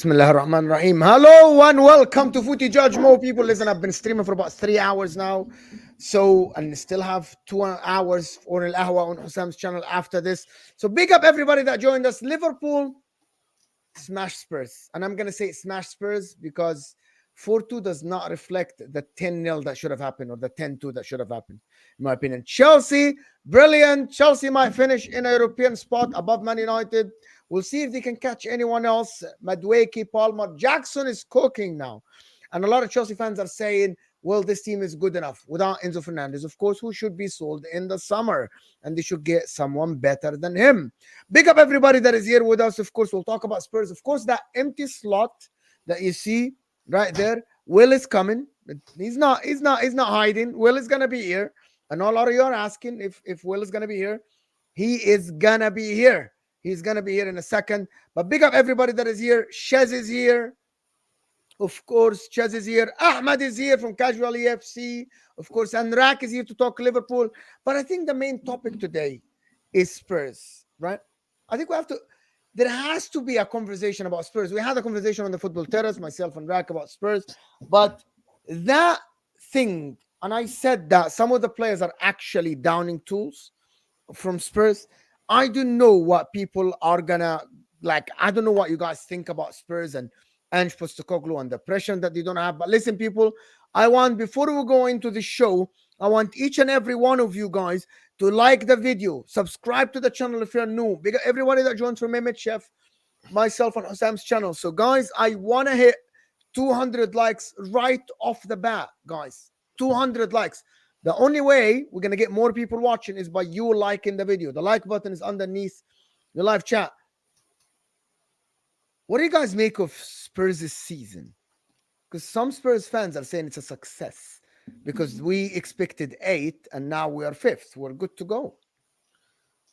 Bismillah ar-Rahman ar-Rahim. Hello and welcome to Footy Judge. More people, listen, I've been streaming for about 3 hours now. So, and still have 2 hours for Al Ahwa on HUSAM's channel after this. So, big up everybody that joined us. Liverpool smash Spurs. And I'm going to say smash Spurs because 4-2 does not reflect the 10-0 that should have happened or the 10-2 that should have happened, in my opinion. Chelsea, brilliant. Chelsea might finish in a European spot above Man United. We'll see if they can catch anyone else. Madueke, Palmer, Jackson is cooking now. And a lot of Chelsea fans are saying, well, this team is good enough without Enzo Fernandez, of course, who should be sold in the summer. And they should get someone better than him. Big up everybody that is here with us. Of course, we'll talk about Spurs. Of course, that empty slot that you see right there, Will is coming. He's not hiding. Will is gonna be here. And all of you are asking if Will is gonna be here. He is gonna be here. He's gonna be here in a second. But big up everybody that is here. Shez is here. Of course, Shez is here. Ahmed is here from Casual EFC. Of course, Anrak is here to talk Liverpool. But I think the main topic today is Spurs, right? I think there has to be a conversation about Spurs. We had a conversation on the football terrace, myself and Rak, about Spurs. But that thing, and I said that some of the players are actually downing tools from Spurs. I don't know what people are gonna like. I don't know what you guys think about Spurs and Ange Postecoglou and the pressure that they don't have. But listen, people, before we go into the show, I want each and every one of you guys to like the video, subscribe to the channel if you're new. Because everybody that joins from Mehmet Chef, myself, and HUSAM's channel. So, guys, I want to hit 200 likes right off the bat, guys. 200 likes. The only way we're going to get more people watching is by you liking the video. The like button is underneath the live chat. What do you guys make of Spurs this season? Because some Spurs fans are saying it's a success because we expected 8 and now we are 5th. We're good to go.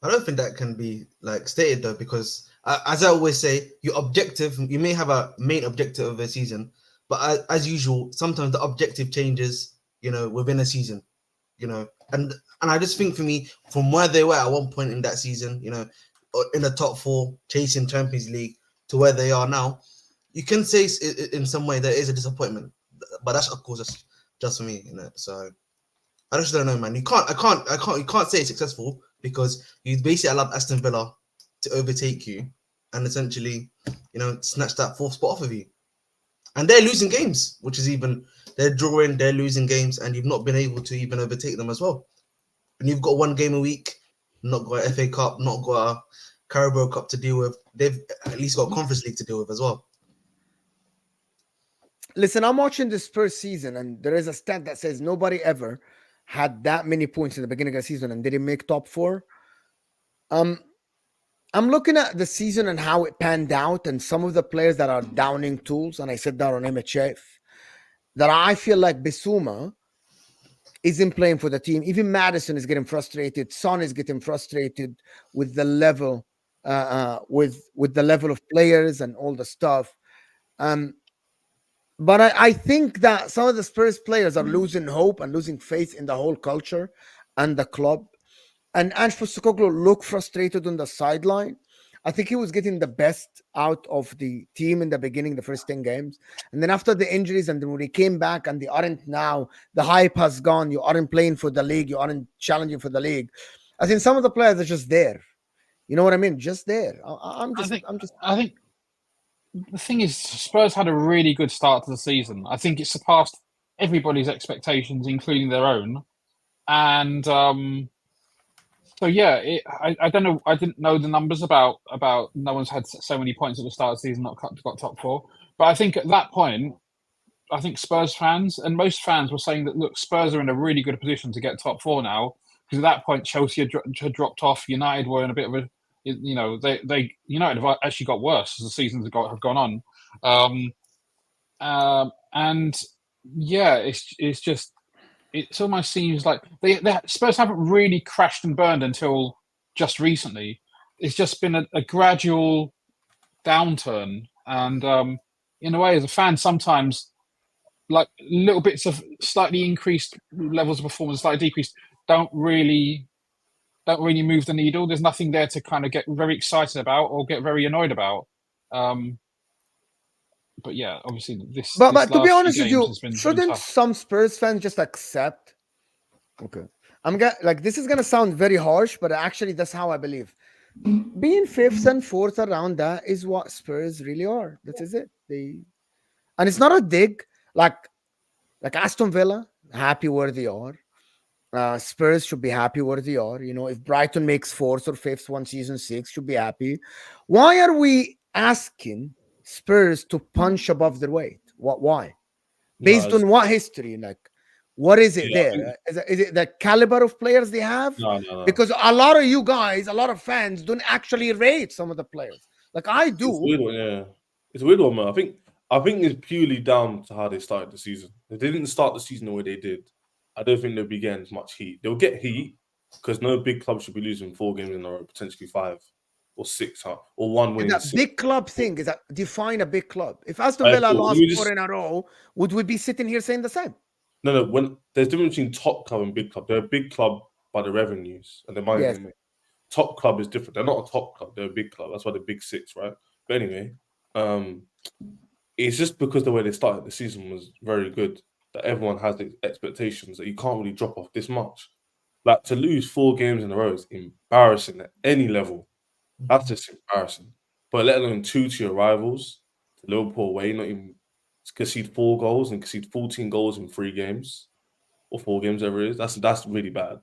I don't think that can be like stated though, because as I always say, your objective, you may have a main objective of a season, but as usual, sometimes the objective changes, within a season, and I just think for me, from where they were at one point in that season, in the top 4, chasing Champions League, to where they are now, you can say in some way there is a disappointment, but that's of course just for me, So I just don't know, man. You can't say it's successful because you basically allowed Aston Villa to overtake you and essentially, snatch that 4th spot off of you. And they're losing games, which is they're drawing, they're losing games, and you've not been able to even overtake them as well. And you've got 1 game a week, not got a FA Cup, not got a Carabao Cup to deal with. They've at least got Conference League to deal with as well. Listen, I'm watching the Spurs season, and there is a stat that says nobody ever had that many points in the beginning of the season and didn't make top 4. I'm looking at the season and how it panned out, and some of the players that are downing tools, and I said that on MHF, that I feel like Bissouma isn't playing for the team. Even Maddison is getting frustrated. Son is getting frustrated with the level, with the level of players and all the stuff. But I think that some of the Spurs players are losing hope and losing faith in the whole culture and the club. And Ange Postecoglou looked frustrated on the sideline. I think he was getting the best out of the team in the beginning, the first 10 games. And then after the injuries, and then when he came back and they aren't now, the hype has gone. You aren't playing for the league. You aren't challenging for the league. I think some of the players are just there. You know what I mean? Just there. I think the thing is, Spurs had a really good start to the season. I think it surpassed everybody's expectations, including their own. And so yeah, I don't know. I didn't know the numbers about no one's had so many points at the start of the season, not got top 4. But I think at that point, I think Spurs fans and most fans were saying that look, Spurs are in a really good position to get top 4 now, because at that point Chelsea had dropped off. United were in a bit of a United have actually got worse as the seasons have gone on, and yeah, it's just. It almost seems like they Spurs haven't really crashed and burned until just recently. It's just been a gradual downturn. And in a way, as a fan, sometimes like little bits of slightly increased levels of performance, slightly decreased, don't really move the needle. There's nothing there to kind of get very excited about or get very annoyed about. but yeah, obviously this But this to be last few honest with games you, has been shouldn't tough. some Spurs fans just accept? Okay, like this is gonna sound very harsh, but actually that's how I believe. Being fifth and fourth around that is what Spurs really are. That is it. And it's not a dig. Like Aston Villa, happy where they are. Spurs should be happy where they are. You know, if Brighton makes fourth or fifth one season six, should be happy. Why are we asking Spurs to punch above their weight? What? Why? No, Based on what history? Like, what is it yeah, I think, there? Is it the caliber of players they have? no. Because a lot of you guys, a lot of fans, don't actually rate some of the players. Like I It's do. weird one, yeah. It's a weird one, man. I think it's purely down to how they started the season. If they didn't start the season the way they did, I don't think they'll be getting as much heat. They'll get heat because no big club should be losing 4 games in a row, potentially 5 or 6, or one winning That 6. big club thing is that define a big club. If Aston Villa Cool. Let lost me four just in a row, would we be sitting here saying the same? no. When there's difference between top club and big club. They're a big club by the revenues and the money Yes. they make. Top club is different. They're not a top club. They're a big club. That's why they're big 6, right? But anyway, it's just because the way they started the season was very good that everyone has the expectations that you can't really drop off this much. Like to lose 4 games in a row is embarrassing at any level. That's just embarrassing. But let alone 2 to your rivals, to Liverpool away, not even concede 4 goals and concede 14 goals in 3 games or 4 games, whatever it is. That's really bad.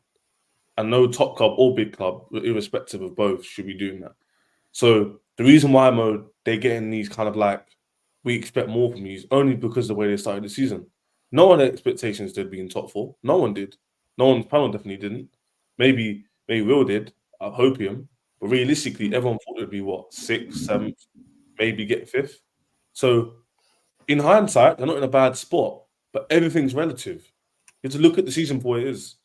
And no top club or big club, irrespective of both, should be doing that. So the reason why they're getting these kind of like we expect more from you is only because of the way they started the season. No one had expectations they'd be in top 4. No one did. No one's panel definitely didn't. Maybe Will did. I hope him. But realistically, everyone thought it'd be what 6th, 7th, maybe get 5th. So in hindsight, they're not in a bad spot. But everything's relative. You have to look at the season for what it is,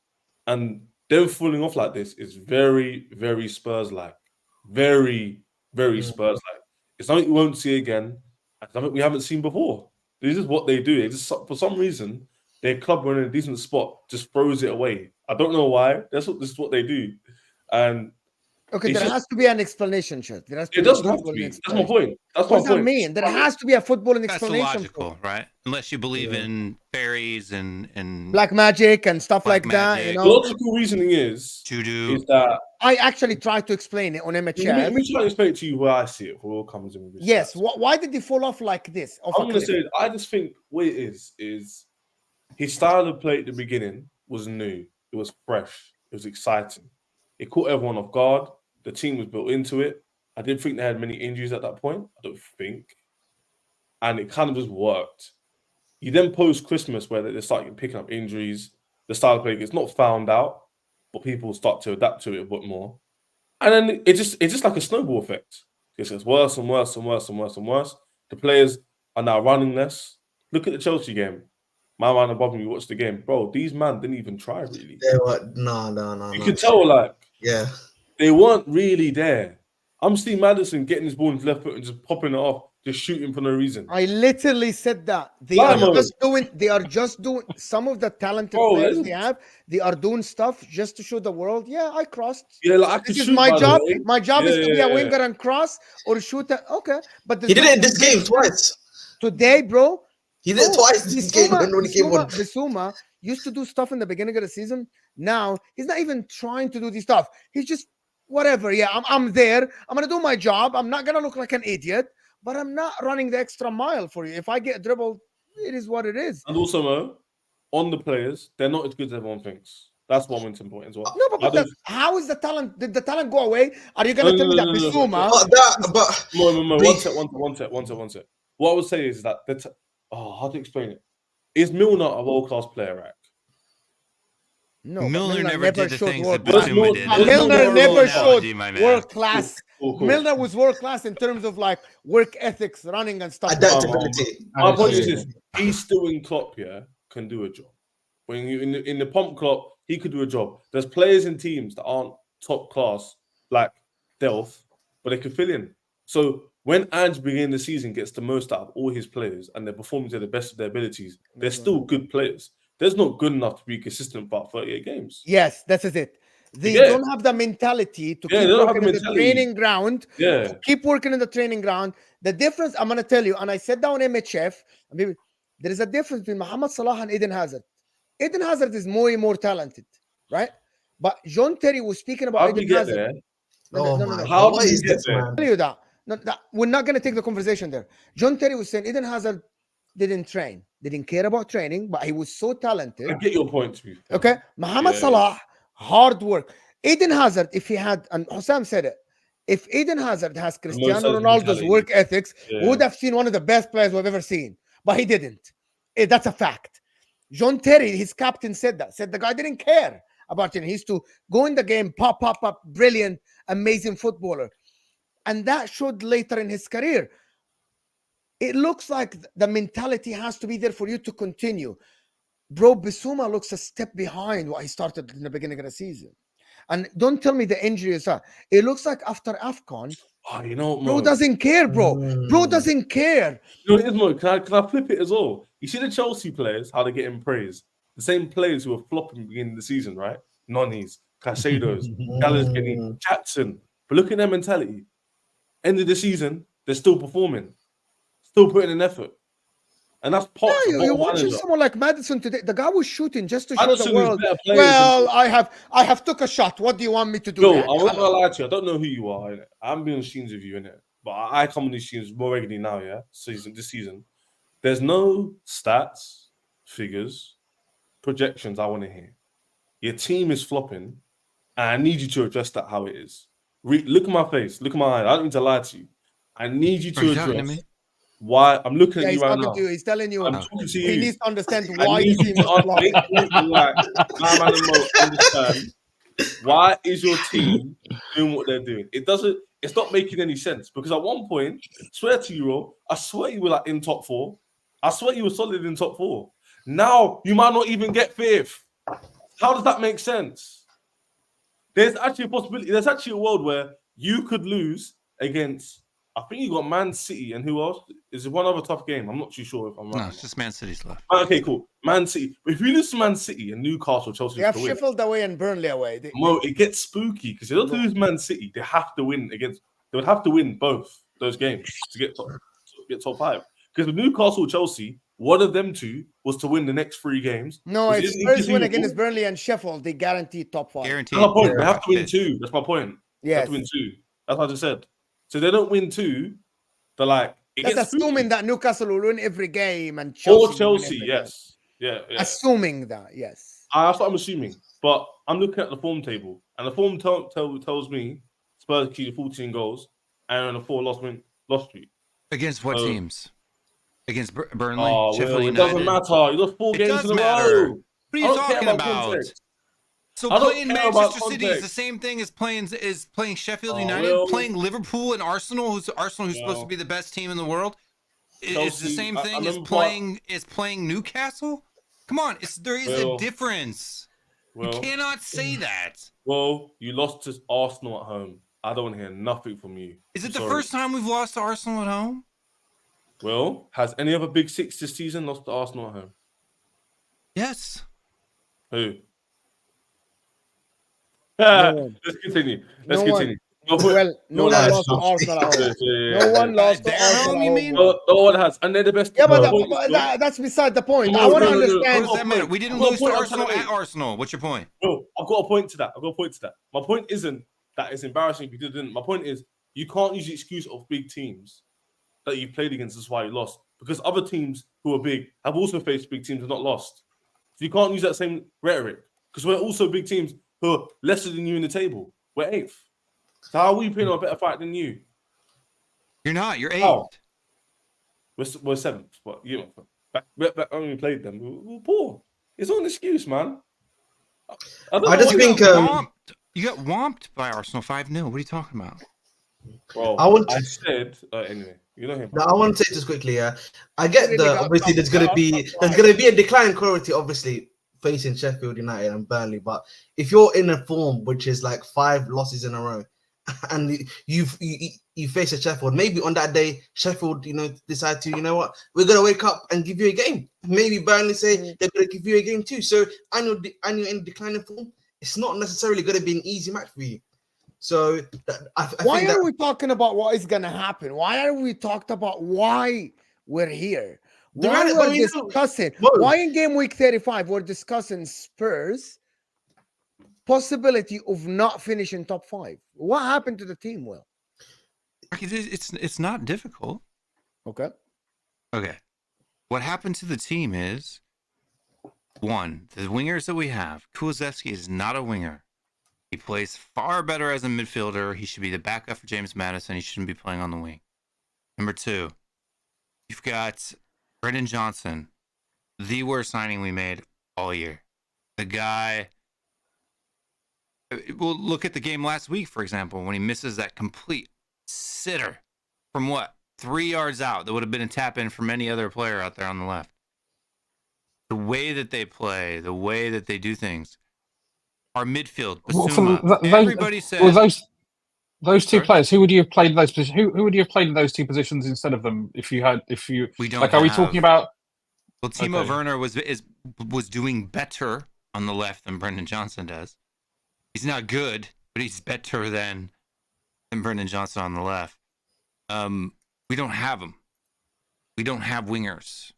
and them falling off like this is very, very Spurs-like. Very, very Spurs-like. It's something we won't see again, and something we haven't seen before. This is what they do. They just, for some reason, their club when in a decent spot just throws it away. I don't know why. This is what they do, and Okay, it's there just has to be an explanation, There has to it be a doesn't have to footballing be. That's my explanation. point. That's What my does that point. mean? There has to be a footballing That's explanation. illogical, right? Unless you believe in fairies and Black magic and stuff Black like that, magic. The logical reasoning is Voodoo. that I actually tried to explain it on MHF. let me try and explain it to you where I see it. Where it all comes in with this. Yes. Why did they fall off like this? I'm going to say, I just think what it is his style of play at the beginning was new. It was fresh. It was exciting. It caught everyone off guard. The team was built into it. I didn't think they had many injuries at that point. I don't think. And it kind of just worked. You then post Christmas where they start picking up injuries. The style of play gets not found out, but people start to adapt to it a bit more. And then it's just like a snowball effect. It gets worse and worse and worse and worse and worse. The players are now running less. Look at the Chelsea game. My man above me watched the game. Bro, these men didn't even try really. They were no. You could tell like Yeah. they weren't really there. I'm Steve Madison getting his ball in his left foot and just popping it off, just shooting for no reason. I literally said that they Lie are mode. just doing some of the talented Bro, players they have. They are doing stuff just to show the world. Yeah, I crossed. Yeah, like I could This is shoot, my by the job. way. My job is to be Yeah. a winger and cross or shoot. Okay, but He did it in this game twice. today, bro. He did it twice this game when he came on. Bissouma used to do stuff in the beginning of the season. Now he's not even trying to do this stuff. He's just whatever. Yeah, I'm there. I'm gonna do my job. I'm not gonna look like an idiot, but I'm not running the extra mile for you. If I get dribbled, it is what it is. And also, Mo, on the players, they're not as good as everyone thinks. That's one important as well. No, but how is the talent? Did the talent go away? Are you gonna tell me that Bissouma? But Mo, one sec. What I would say is that how to explain it? Is Milner a world-class player, right? No, but Milner never did the showed things that world-class. Bissouma did. Milner never showed my man. world class. Cool. Milner was world class in terms of like work ethics, running and stuff. adaptability. My point is this: he's still in Klopp, can do a job. When you in the pump Klopp, he could do a job. There's players in teams that aren't top class, like Delph, but they could fill in. So when Ange beginning the season gets the most out of all his players and they're performing to the best of their abilities, they're still good players. There's not good enough to be consistent about 38 games. Yes, that is it. They get it? don't have the mentality to Yeah, keep they don't have working the in the mentality. training ground. Yeah. To keep working in the training ground. The difference, I'm going to tell you, and I said that on MHF, there is a difference between Mohamed Salah and Eden Hazard. Eden Hazard is more talented, right? But John Terry was speaking about How do you Eden get Hazard. there? Oh No. my How God, do what you is get this, there? man? Tell you that. No, we're not going to take the conversation there. John Terry was saying Eden Hazard didn't train, didn't care about training, but he was so talented. I get your point, to be fair. Okay, Mohamed Yeah. Salah, hard work. Eden Hazard, if he had, and Hussam said it, if Eden Hazard has Cristiano sense Ronaldo's mentality. work ethics, we Yeah. would have seen one of the best players we've ever seen. But he didn't. That's a fact. John Terry, his captain, said that. Said the guy didn't care about it. He used to go in the game, pop, brilliant, amazing footballer. And that showed later in his career. It looks like the mentality has to be there for you to continue. Bro, Bissouma looks a step behind what he started in the beginning of the season. And don't tell me the injury is that. It looks like after AFCON, Oh, you know, bro Mo. doesn't care, bro. Bro Mm. doesn't care. You know what it is, Mo? Can I flip it as well? You see the Chelsea players, how they're getting praised. The same players who were flopping at the beginning of the season, right? Nonnies, Casados, Gallas, Jackson. But look at their mentality. End of the season, they're still performing, still putting in effort. And that's Poch, Yeah, a you're bottom watching manager. someone like Madison today. The guy was shooting just to show Madison the is world. better players Well, than- I have took a shot. What do you want me to do? No, Like, I'm not come gonna on. lie to you. I don't know who you are. Innit? I haven't been on streams with you, innit? But I come on these streams more regularly now, yeah? This season. There's no stats, figures, projections I want to hear. Your team is flopping, and I need you to address that how it is. Look at my face, look at my eye. I don't need to lie to you. I need you Are to you talking to address me? why I'm looking Yeah, at he's you right talking now. to you. He's telling you. I'm talking to He you. needs to understand I why need his you team is to flopping. make you like my man and Mo understand why is your team doing what they're doing. It's not making any sense because at one point, swear to you, Ro, I swear you were like in top 4. I swear you were solid in top 4. Now you might not even get 5th. How does that make sense? There's actually a possibility. There's actually a world where you could lose against. I think you got Man City and who else? Is it one other tough game? I'm not too sure if I'm right. No, it's just Man City's left. Okay, cool. Man City. But if we lose to Man City and Newcastle, Chelsea They have to win, Sheffield away and Burnley away. Mo, it gets spooky because they don't lose Man City. They have to win against. They would have to win both those games to get top 5. Because with Newcastle, Chelsea, one of them two was to win the next 3 games. No, which if is Spurs win inconceivable. against Burnley and Sheffield, they guarantee top 5. Guaranteed. That's my point. They have to win Fit. 2. That's my point. They have Yes. to win 2. That's what I just said. So they don't win 2. They're like it That's gets assuming spooky. that Newcastle will win every game and Or will win Chelsea, every game. yes, yeah. Assuming that, yes. That's what I'm assuming. But I'm looking at the form table, and the form tells me Spurs achieved 14 goals and a 4 loss streak. Against what Oh. teams? Against Burnley, Oh, Sheffield well, it United. doesn't matter. You lost 4 It games does in a matter. row. What are I you don't care talking about? context. So I don't playing care about Manchester City is the context. same thing as playing Sheffield Oh, United, well. playing Liverpool and Arsenal, who's supposed Well. to be the best team in the world. It's the Chelsea, same I thing as remember playing Newcastle. Come on, there is Well. a difference. You Well, cannot say that. you lost to Arsenal at home. I don't want to hear nothing from you. Is I'm it the sorry. first time we've lost to Arsenal at home? Well, has any other Big 6 this season lost to Arsenal at home? Yes. Who? one. Let's continue. Let's No one. continue. No one- Well, no one one lost to has. Arsenal at home. Yeah. No one lost to Their Arsenal home, at you home. mean? No one has, and they're the best. Yeah, but, The point is, that's beside the point. No, I want to no, no, no. What understand. does that matter? We didn't I've got a lose to point I'm Arsenal trying to at make. Arsenal. What's your point? Bro, I've got a point to that. My point isn't that it's embarrassing if you didn't. My point is you can't use the excuse of big teams that you played against. That's why you lost. Because other teams who are big have also faced big teams and not lost. So you can't use that same rhetoric. Because we're also big teams who are lesser than you in the table. We're 8th. So how are we putting on a better fight than you? You're not. You're 8th. Oh. We're 7th. But you know, back when we played them, we were poor. It's not an excuse, man. I just think You got whomped by Arsenal 5-0. What are you talking about? Bro, I said anyway. You know him. No, I want to say this quickly. I get Really the got obviously there's gonna be a decline in quality, obviously facing Sheffield United and Burnley. But if you're in a form which is like 5 losses in a row, and you face a Sheffield, maybe on that day Sheffield, decide to, we're gonna wake up and give you a game. Maybe Burnley say they're gonna give you a game too. So and you're in declining form, it's not necessarily going to be an easy match for you. So I Why think are that we talking about what is gonna happen? Why are we talking about why we're here? The Why reality- we're but you know, discussing? Mo, Why in game week 35 we're discussing Spurs possibility of not finishing top 5? What happened to the team, Will? It's not difficult. Okay. Okay. What happened to the team is, one, the wingers that we have, Kulusevski is not a winger. He plays far better as a midfielder. He should be the backup for James Maddison. He shouldn't be playing on the wing. Number two, you've got Brendan Johnson, the worst signing we made all year. The guy, well, look at the game last week, for example, when he misses that complete sitter from 3 yards out that would have been a tap in from any other player out there on the left. The way that they play, the way that they do things. Our midfield, Basuma, everybody said. Well, those two Sorry? players, who would you have played in those positions? Who would you have played in those two positions instead of them? We don't like, are we talking about? Well, Timo Okay. Werner was doing better on the left than Brendan Johnson does. He's not good, but he's better than Brendan Johnson on the left. We don't have him. We don't have wingers.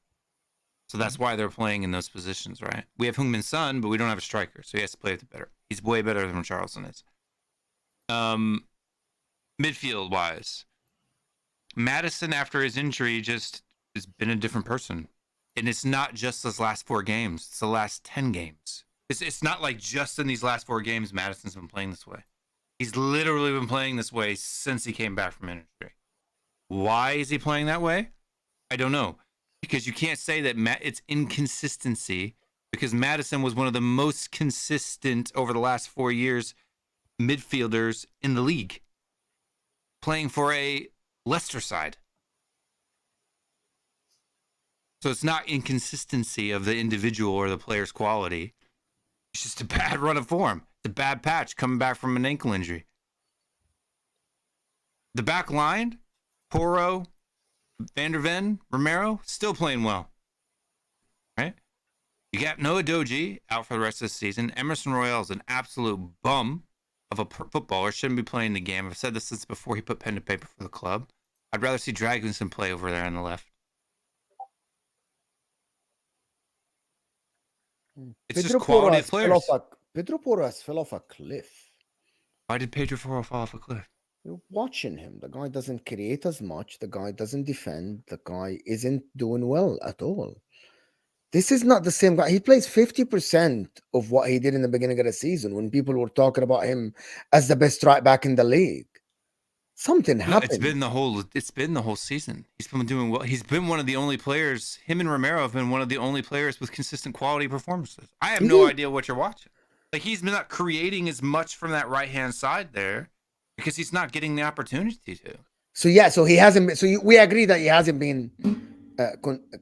So that's why they're playing in those positions, right? We have Heung-min Son, but we don't have a striker, so he has to play with it better. He's way better than Charleston is. Midfield-wise, Maddison, after his injury, just has been a different person. And it's not just those last 4 games. It's the last 10 games. It's not like just in these last 4 games Maddison's been playing this way. He's literally been playing this way since he came back from injury. Why is he playing that way? I don't know. Because you can't say that it's inconsistency, because Maddison was one of the most consistent over the last 4 years midfielders in the league, playing for a Leicester side. So it's not inconsistency of the individual or the player's quality. It's just a bad run of form. It's a bad patch coming back from an ankle injury. The back line, Porro, Van der Ven, Romero, still playing well. Right? You got Noah Doji out for the rest of the season. Emerson Royale is an absolute bum of a footballer. Shouldn't be playing the game. I've said this since before he put pen to paper for the club. I'd rather see Dragunson play over there on the left. It's just quality of players. Pedro Porras fell off a cliff. Why did Pedro Porro fall off a cliff? You're watching him. The guy doesn't create as much. The guy doesn't defend. The guy isn't doing well at all. This is not the same guy. He plays 50% of what he did in the beginning of the season when people were talking about him as the best right back in the league. Something happened. It's been the whole season. He's been doing well. He's been one of the only players. Him and Romero have been one of the only players with consistent quality performances. I have no idea what you're watching. Like, he's not creating as much from that right-hand side there because he's not getting the opportunity to. So yeah, so he hasn't been. So we agree that he hasn't been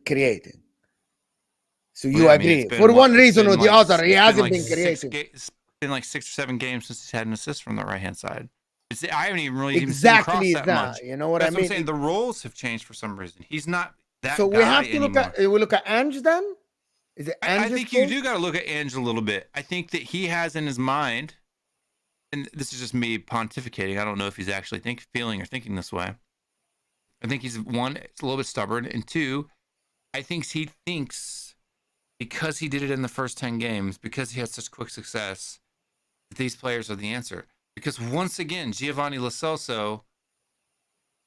creating. So you agree for one reason or the other, he hasn't been creating. It's been like 6 or 7 games since he's had an assist from the right-hand side. I haven't even really exactly seen him cross that much. You know what That's I mean? What I'm saying. The roles have changed for some reason. He's not that. So guy we have to anymore. look at Ange then. Is it Ange's I think fault? you do got to look at Ange a little bit. I think that he has in his mind, and this is just me pontificating. I don't know if he's actually feeling or thinking this way. I think he's, one, it's a little bit stubborn, and two, I think he thinks because he did it in the first 10 games, because he had such quick success, that these players are the answer. Because once again, Giovanni Lo Celso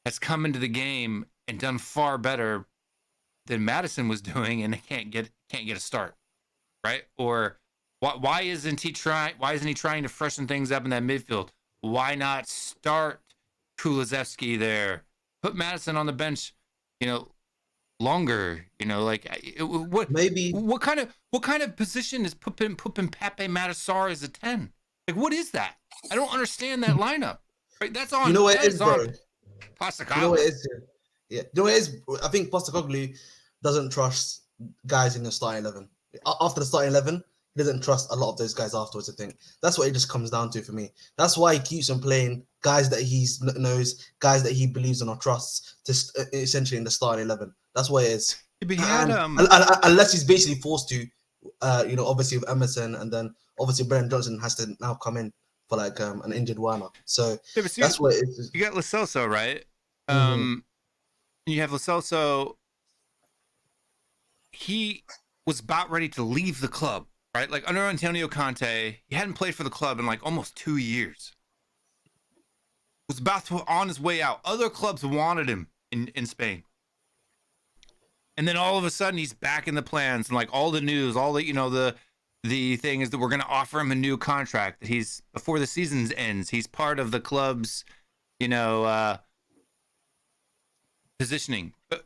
has come into the game and done far better than Maddison was doing, and they can't get a start, right? Or why isn't he trying to freshen things up in that midfield? Why not start Kulusevski there? Put Maddison on the bench, longer. What kind of position is putting Pape Matar as a 10? Like, what is that? I don't understand that lineup. Right? That's on. You know what it is, bro? Postecoglou. You know what it is? Yeah. You know what it is? I think Postecoglou doesn't trust guys in the starting 11. After the starting 11, he doesn't trust a lot of those guys afterwards, I think. That's what it just comes down to for me. That's why he keeps on playing guys that he knows, guys that he believes in or trusts, essentially in the starting 11. That's what it is. But he had, unless he's basically forced to, obviously with Emerson and then obviously Brennan Johnson has to now come in for like an injured Werner. So Yeah, but see, that's what it is. you got Lo Celso, right? Mhm. You have Lo Celso. He was about ready to leave the club, right? Like under Antonio Conte, he hadn't played for the club in like almost 2 years. Was about to on his way out. Other clubs wanted him in Spain. And then all of a sudden he's back in the plans and like all the news, all the the thing is that we're going to offer him a new contract that he's before the season ends. He's part of the club's, positioning. But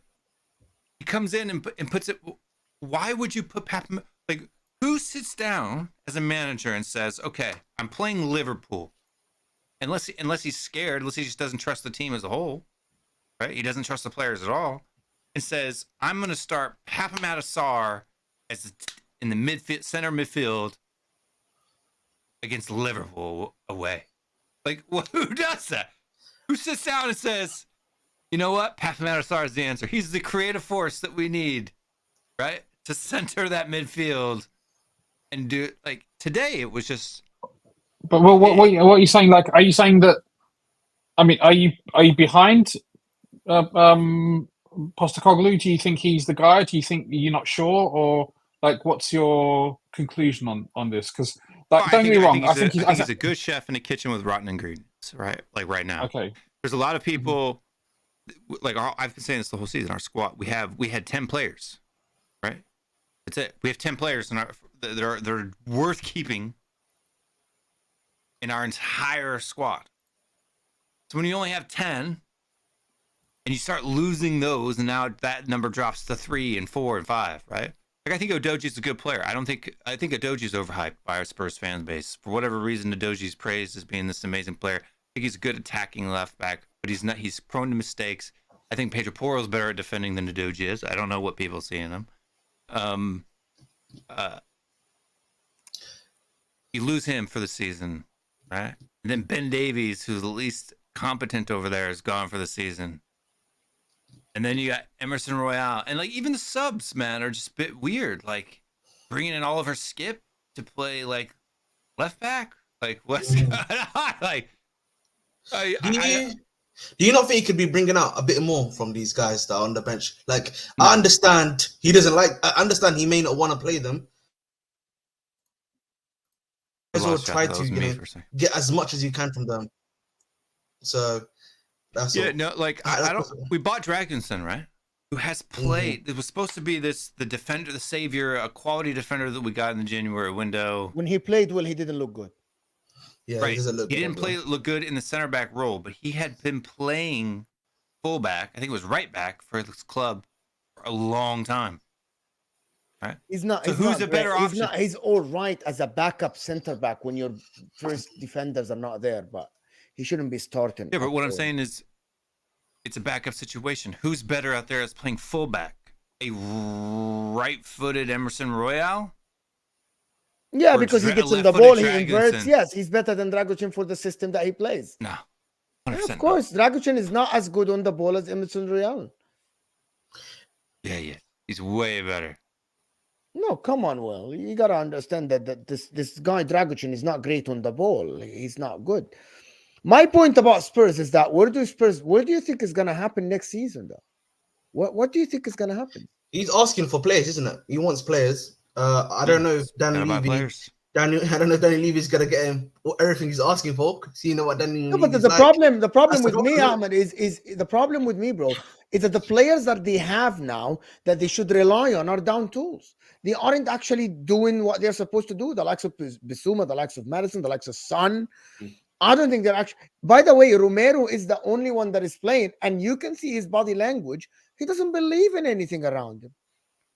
he comes in and puts it. Why would you put Pep? Like, who sits down as a manager and says, "Okay, I'm playing Liverpool," unless he's scared, unless he just doesn't trust the team as a whole, right? He doesn't trust the players at all, and says, "I'm going to start Papamata Sarr as in the midfield, center midfield against Liverpool away." Like, well, who does that? Who sits down and says, "You know what? Papamata Sarr is the answer. He's the creative force that we need, right, to center that midfield and do it." Like today, it was just. But what are you saying? Like, are you saying that? I mean, are you behind Postecoglou? Do you think he's the guy? Do you think you're not sure, or like, what's your conclusion on this? Because don't get me wrong, I think he's a good chef in the kitchen with rotten ingredients, right? Like right now. Okay. There's a lot of people. Like I've been saying this the whole season. Our squad, we had 10 players, right? That's it. We have 10 players, and they're worth keeping in our entire squad. So when you only have 10, and you start losing those, and now that number drops to 3 and 4 and 5, right? Like I think Udoji's a good player. I think Udoji's overhyped by our Spurs fan base. For whatever reason, Udoji's praised as being this amazing player. I think he's a good attacking left back, but he's not. He's prone to mistakes. I think Pedro Porro's better at defending than Udoji is. I don't know what people see in him. You lose him for the season, right? And then Ben Davies, who's the least competent over there, is gone for the season. And then you got Emerson Royale. And, like, even the subs, man, are just a bit weird. Like, bringing in Oliver Skip to play, like, left back? Like, what's going on? Like, do you not think he could be bringing out a bit more from these guys that are on the bench? Like, no. I understand he doesn't like... I understand he may not want to play them. As well try to get as much as you can from them. So... That's all. No, like I don't. We bought Dragonson, right? Who has played? It was supposed to be the defender, the savior, a quality defender that we got in the January window. When he played well, he didn't look good. Yeah, right. He didn't look good in the center back role, but he had been playing fullback. I think it was right back for this club for a long time. Right. He's not. So who's a better option? He's all right as a backup center back when your first defenders are not there, but. He shouldn't be starting. Yeah, but what I'm saying is it's a backup situation. Who's better out there as playing fullback? A right-footed Emerson Royale? Yeah, because he gets in the ball, he inverts. Yes, he's better than Dragutin for the system that he plays. No. Yeah, of course, Dragutin is not as good on the ball as Emerson Royale. Yeah. He's way better. No, come on, Will. You got to understand that this guy Dragutin is not great on the ball. He's not good. My point about Spurs is that where do you think is going to happen next season, though? What do you think is going to happen? He's asking for players, isn't it? He wants players. I don't know if Danny Levy is going to get him everything he's asking for. So you know what Danny No, but the problem with me, Ahmed, is the problem with me, bro, is that the players that they have now that they should rely on are down tools. They aren't actually doing what they're supposed to do. The likes of Bissouma, the likes of Madison, the likes of Son. I don't think they're actually... By the way, Romero is the only one that is playing, and you can see his body language. He doesn't believe in anything around him.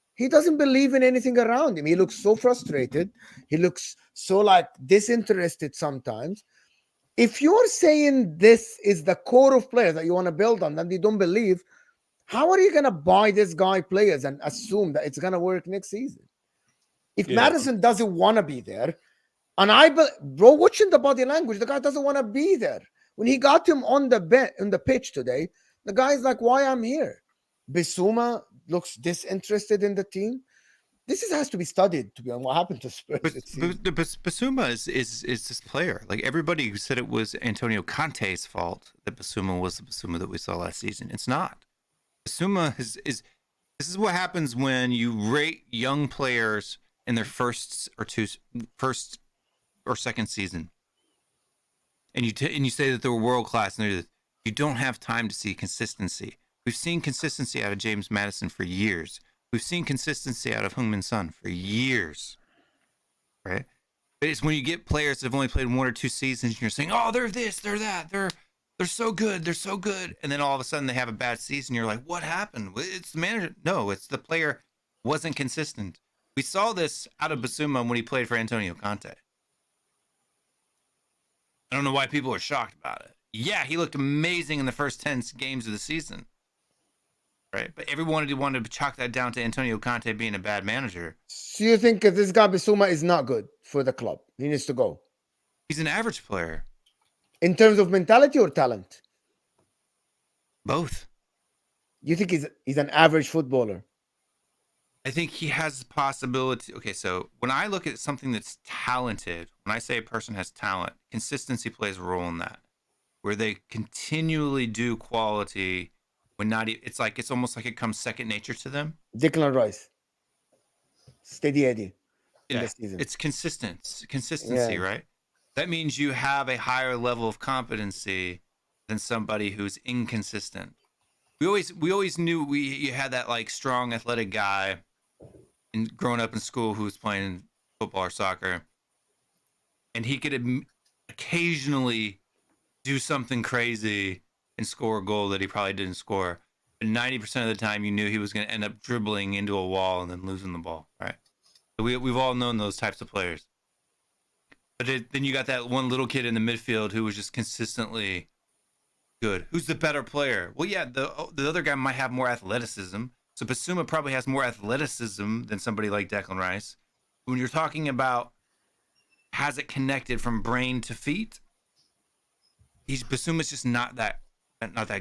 He looks so frustrated. He looks so, like, disinterested sometimes. If you're saying this is the core of players that you want to build on, and they don't believe, how are you going to buy this guy players and assume that it's going to work next season? If Madison doesn't want to be there... And bro, watching the body language, the guy doesn't want to be there. When he got him on the pitch today, the guy's like, "Why I'm here?" Bissouma looks disinterested in the team. has to be studied, to be honest. What happened to Spurs? But It seems. Basuma is this player. Like everybody who said it was Antonio Conte's fault that Basuma was the Basuma that we saw last season. It's not. Basuma is this is what happens when you rate young players in their first or second season, and you say that they're world class, and you don't have time to see consistency. We've seen consistency out of James Madison for years. We've seen consistency out of Heung-min Son for years, right? But it's when you get players that have only played 1 or 2 seasons, and you're saying, "Oh, they're this, they're that, they're so good, they're so good," and then all of a sudden they have a bad season. You're like, "What happened?" It's the manager. No, it's the player wasn't consistent. We saw this out of Basuma when he played for Antonio Conte. I don't know why people are shocked about it. Yeah, he looked amazing in the first 10 games of the season. Right, but everyone wanted to chalk that down to Antonio Conte being a bad manager. So you think that this guy Basuma is not good for the club? He needs to go. He's an average player. In terms of mentality or talent? Both. You think he's an average footballer? I think he has the possibility. Okay, so when I look at something that's talented, when I say a person has talent, consistency plays a role in that, where they continually do quality. When not, it's almost like it comes second nature to them. Declan Rice, steady Eddie. Yeah, in the season. It's consistency, right? That means you have a higher level of competency than somebody who's inconsistent. We always knew you had that like strong athletic guy, growing up in school who was playing football or soccer, and he could occasionally do something crazy and score a goal that he probably didn't score. But 90% of the time, you knew he was going to end up dribbling into a wall and then losing the ball, right? So we've all known those types of players. But then you got that one little kid in the midfield who was just consistently good. Who's the better player? Well, yeah, the other guy might have more athleticism. So Basuma probably has more athleticism than somebody like Declan Rice. When you're talking about has it connected from brain to feet, Basuma's just not that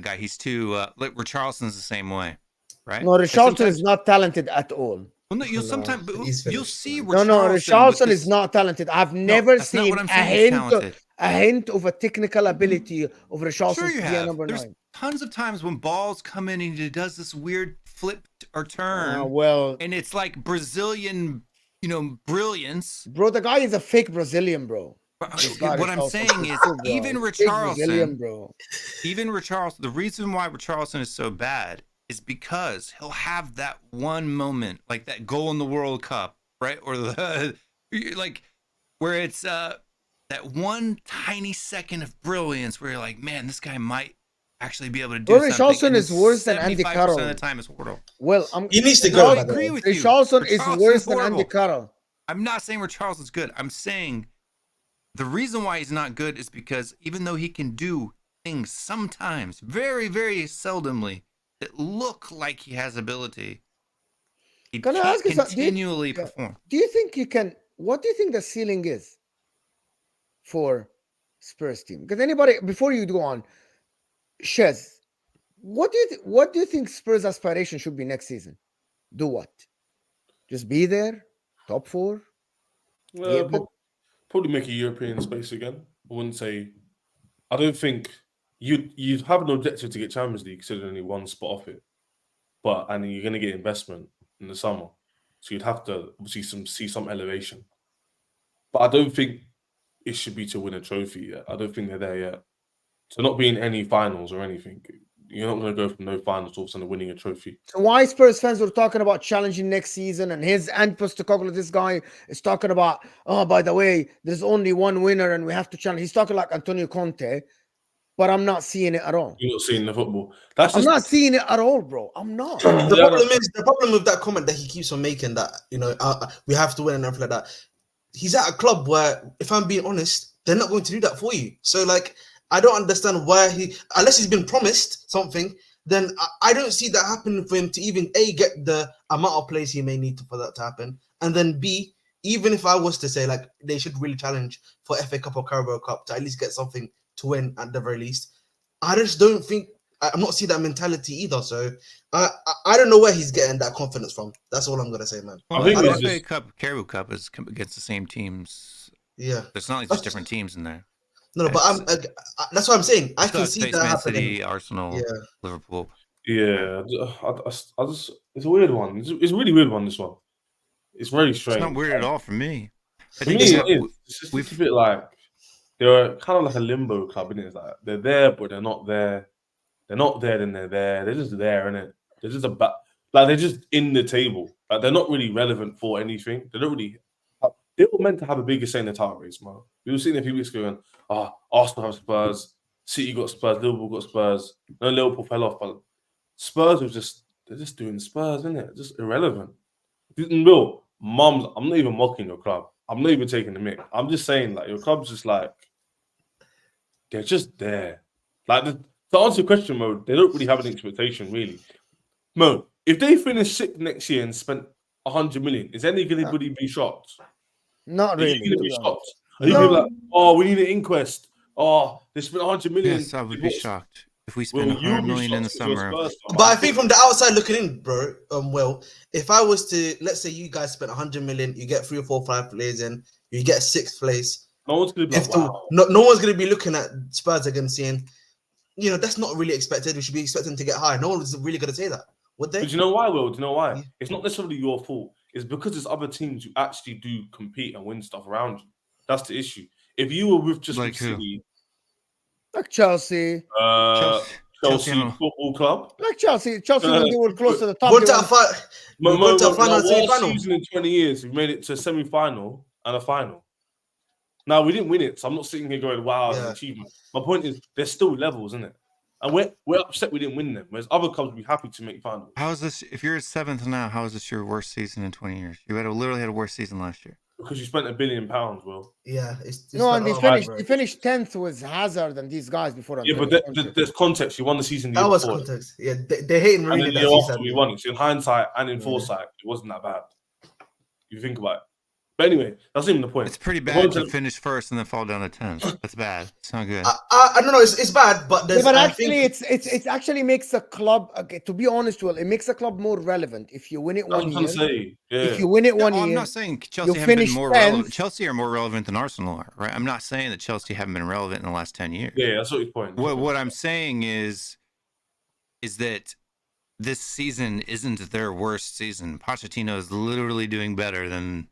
guy. He's too like Richarlison's the same way, right? No, Richarlison is not talented at all. Well, no, you'll see No, Richarlison is not talented. I've never seen a hint of a technical ability of Richarlison. Sure you have. Number There's 9. tons of times when balls come in and he does this weird flip or turn. Well, and it's like Brazilian, brilliance. Bro, the guy is a fake Brazilian, bro. What I'm saying is, even Richarlison, the reason why Richarlison is so bad is because he'll have that one moment, like that goal in the World Cup, right? Or where it's that one tiny second of brilliance where you're like, man, this guy might actually be able to do something. Richarlison is worse than Andy Carroll. 75% of the time is horrible. Well, he needs to go. I agree with you. Richarlison is worse than Andy Carroll. I'm not saying Richarlison's good. I'm saying the reason why he's not good is because even though he can do things sometimes, very, very seldomly, that look like he has ability, he can't continually perform. Do you think you can? What do you think the ceiling is for Spurs team? Because before you go on, Shez, what do you think Spurs' aspiration should be next season? Do what? Just be there, top 4. Probably make a European space again. I wouldn't say. I don't think you'd have an objective to get Champions League, considering only one spot off it. And you're going to get investment in the summer, so you'd have to obviously see some elevation. But I don't think it should be to win a trophy yet. I don't think they're there yet. So not being any finals or anything, you're not going to go from no finals to all of a sudden winning a trophy. So why Spurs fans were talking about challenging next season, and Postecoglou, this guy, is talking about, oh, by the way, there's only one winner and we have to challenge. He's talking like Antonio Conte, but I'm not seeing it at all. You're not seeing the football. I'm not seeing it at all, bro. I'm not. The problem with that comment that he keeps on making, that we have to win and everything like that. He's at a club where, if I'm being honest, they're not going to do that for you. So I don't understand why unless he's been promised something, then I don't see that happening for him to even A, get the amount of players he may need for that to happen, and then B, even if I was to say they should really challenge for FA Cup or Carabao Cup to at least get something to win at the very least, I just don't think I'm not seeing that mentality either. So I don't know where he's getting that confidence from. That's all I'm gonna say, man. Well, I think the it's FA just- Cup, Caribou Cup is against the same teams. Yeah. It's not like there's different teams in there. No, but that's what I'm saying. I Still can have see Space that Man happening. City, Arsenal, Yeah. Liverpool. Yeah, I just it's a weird one. It's a really weird one. This one, it's very It's strange. not weird at all for me. I For think me, they it have- is. It's just a bit like they're kind of like a limbo club, isn't it? It's like they're there, but they're not there. They're not there, then they're there. They're just there, innit? They're just they're just in the table. Like they're not really relevant for anything. They don't really. They were meant to have a bigger say in the title race, man. We were seeing a few weeks ago, going, Arsenal have Spurs, City got Spurs, Liverpool got Spurs. No, Liverpool fell off, but Spurs they're just doing Spurs, isn't it? Just irrelevant. Real, mums, I'm not even mocking your club. I'm not even taking the mick. I'm just saying, like, your club's just like, they're just there. Like, to answer your question, Mo, they don't really have an expectation, really. Mo, if they finish sixth next year and spent 100 million, is anybody be shocked? Not Are really. you going to be be honest. shocked? Are you No. going to be like, oh, we need an inquest? Oh, they spent 100 million. Yes, I would be shocked if we spent Well, 100 million in the summer. But I think from the outside looking in, bro, if I was to, let's say you guys spent 100 million, you get 3 or 4 or 5 players in, you get 6th place. No one's going to be like, wow. No one's going to be looking at Spurs again saying, that's not really expected. We should be expecting to get high. No one's really going to say that, would they? But do you know why, Will? Do you know why? Yeah. It's not necessarily your fault. It's because there's other teams who actually do compete and win stuff around you. That's the issue. If you were with just Like who? City, Like Chelsea. Chelsea Football Club, Like Chelsea. When they were close to the top. Go they to were- a fight. We got to a final and Last semi-final. season in 20 years, we made it to a semi-final and a final. Now, we didn't win it, so I'm not sitting here going, wow, it's an Yeah. achievement. My point is, there's still levels, isn't it? And we're upset we didn't win them, whereas other clubs would be happy to make finals. How is this? If you're 7th now, how is this your worst season in 20 years? You literally had a worst season last year. Because you spent £1 billion, Will. Yeah. It's No, and not they bad, finished. bro. They finished 10th with Hazard and these guys before. Yeah, but there's context. You won the season the That year was before. context. Yeah, they're hating And really then the that year after season. we won it. So in hindsight and in foresight, it wasn't that bad. You think about it. But anyway, that's not even the point. It's pretty The bad point to is- finish first and then fall down to 10th. That's bad. It's not good. I don't know. It's bad, but there's. but I actually, think, it actually makes a club. Okay, to be honest, it makes a club more relevant if you win it That's one what I'm year. trying to say. Yeah. If you win it one No, I'm year, not saying Chelsea haven't been finish more 10th. relevant. Chelsea are more relevant than Arsenal are, right? I'm not saying that Chelsea haven't been relevant in the last 10 years. Yeah, that's what his point. What I'm saying is that this season isn't their worst season. Pochettino is literally doing better than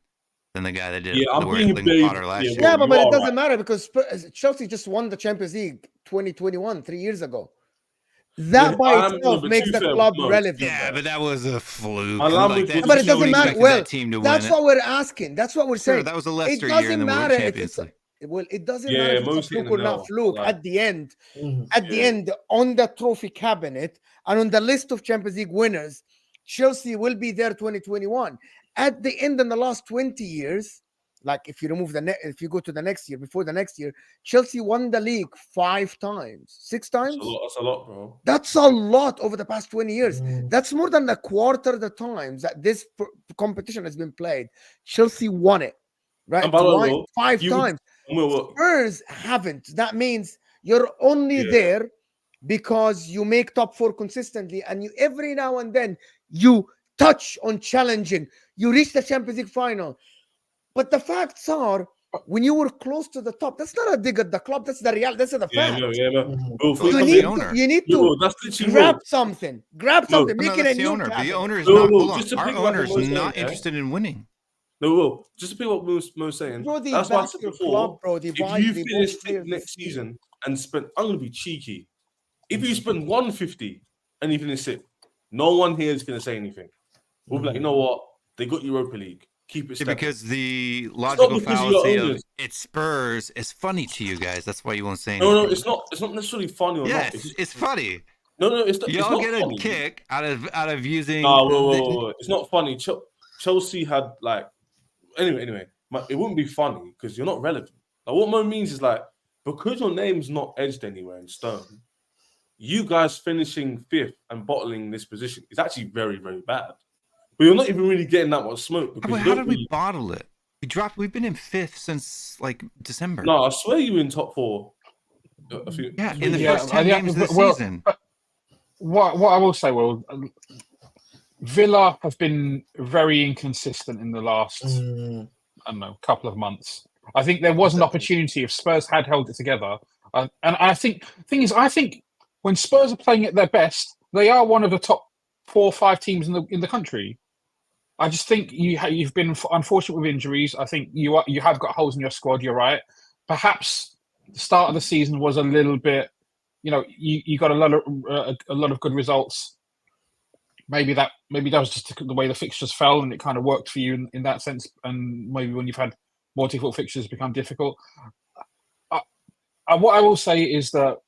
the guy that did Yeah, I'm the being vague. Potter last Yeah, year. yeah, you but it are doesn't right. matter because Chelsea just won the Champions League 2021 3 years ago. That Yeah, by itself but makes to the be fair, club Mo, relevant. Yeah, but that was a fluke. Allow me Like to- that, But it doesn't nobody matter. expected Well, that team to that's win what we're asking. That's what we're it. Sure, saying. that was a It Leicester year doesn't in the matter if Champions it's League. well, it doesn't Yeah, matter if Mo's it's a hitting fluke or the not nail. fluke. Like- At the end, Mhm. the end, on the trophy cabinet and on the list of Champions League winners, Chelsea will be there 2021. At the end, in the last 20 years, like if you remove if you go to the next year, before the next year, Chelsea won the league 5 times, 6 times. That's a lot, bro. That's a lot over the past 20 years. Mm. That's more than a quarter of the times that this competition has been played. Chelsea won it, right? And by the way, Twice, 5 you- times. Will, Spurs haven't. That means you're only Yeah. there because you make top 4 consistently, and you every now and then you touch on challenging. You reach the Champions League final. But the facts are, when you were close to the top, that's not a dig at the club. That's the reality. That's the yeah, fact. no. Mhm. Will, Well, You the need owner. to, you need No, to Will, that's literally grab Will. something. No, Make No, it that's a the new owner. The cabinet. owner is No, not. no, Hold just on. to Our pick up what owner is Mo's not saying, interested in winning. No, Will, just to pick what Mo's saying. Bro, the That's why I said basketball before, club, bro, if divide you the finish most players next this year. season and spend, I'm going to be cheeky. If you spend 150 and you finish 6th, no one here is going to say anything. We'll be like, you know what? They got Europa League. Keep it Yeah, stepping. because the logical because of your fallacy of owners. it's Spurs is funny to you guys. That's why you won't say No, anything. no, it's not. It's not necessarily funny or Yes, not. it's funny. No, it's not. It's Y'all not get a funny. kick out of using. Nah, whoa. It's not funny. Chelsea had like. Anyway, it wouldn't be funny because you're not relevant. Like, what Mo means is like because your name's not edged anywhere in stone, you guys finishing 5th and bottling this position is actually very, very bad. But you're not even really getting that much smoke because But you how don't did we really- bottle it? We've been in 5th since like December. No, I swear you were in top 4. Yeah, in the Yeah, first 10 yeah, games of the well, season. what I will say, Will, Villa have been very inconsistent in the last, I don't know, couple of months. I think there was an opportunity if Spurs had held it together. And I think, I think when Spurs are playing at their best, they are one of the top 4 or 5 teams in the country. I just think you've been unfortunate with injuries. I think you have got holes in your squad. You're right. Perhaps the start of the season was a little bit, you got a lot of good results. Maybe that was just the way the fixtures fell, and it kind of worked for you in that sense. And maybe when you've had more difficult fixtures, become difficult. What I will say is that,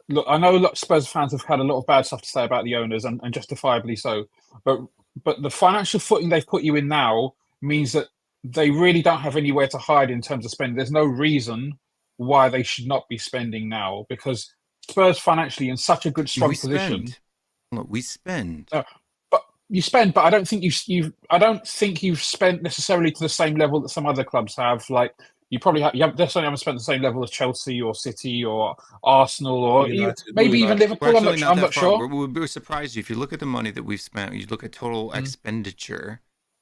look, I know Spurs fans have had a lot of bad stuff to say about the owners, and justifiably so. But the financial footing they've put you in now means that they really don't have anywhere to hide in terms of spending. There's no reason why they should not be spending now, because Spurs financially in such a good, strong position. Look, we spend. But you spend, but I don't think you've spent necessarily to the same level that some other clubs have. Like you probably definitely haven't spent the same level as Chelsea or City or Arsenal or maybe even Liverpool. I'm not sure. We're surprised you if you look at the money that we've spent. You look at total expenditure.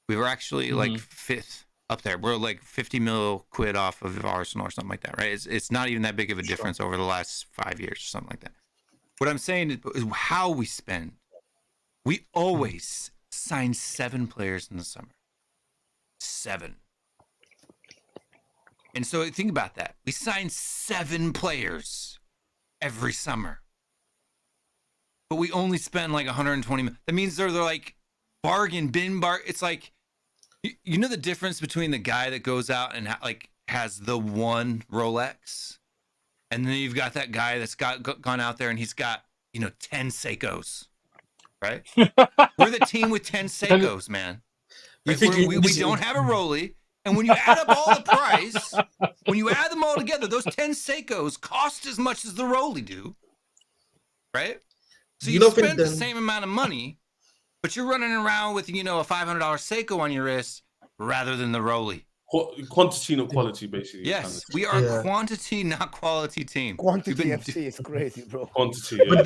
We were actually like 5th up there. We're like 50 mil quid off of Arsenal or something like that, right? It's not even that big of a difference over the last 5 years or something like that. What I'm saying is how we spend. We always sign 7 players in the summer. 7. And so think about that. We sign 7 players every summer. But we only spend like 120 million. That means they're like bin bar. It's like, you know the difference between the guy that goes out and has the one Rolex, and then you've got that guy that's gone out there and he's got 10 Seikos, right? We're the team with 10 Seikos, man. Right? We don't have a Rollie, and when you add up all the price, when you add them all together, those 10 Seikos cost as much as the Rollie do, right? So you spend the same amount of money, but you're running around with, a $500 Seiko on your wrist rather than the Rollie. Quantity, not quality, basically. Yes, we are a quantity, not quality team. Quantity FC is crazy, bro. Quantity, yeah.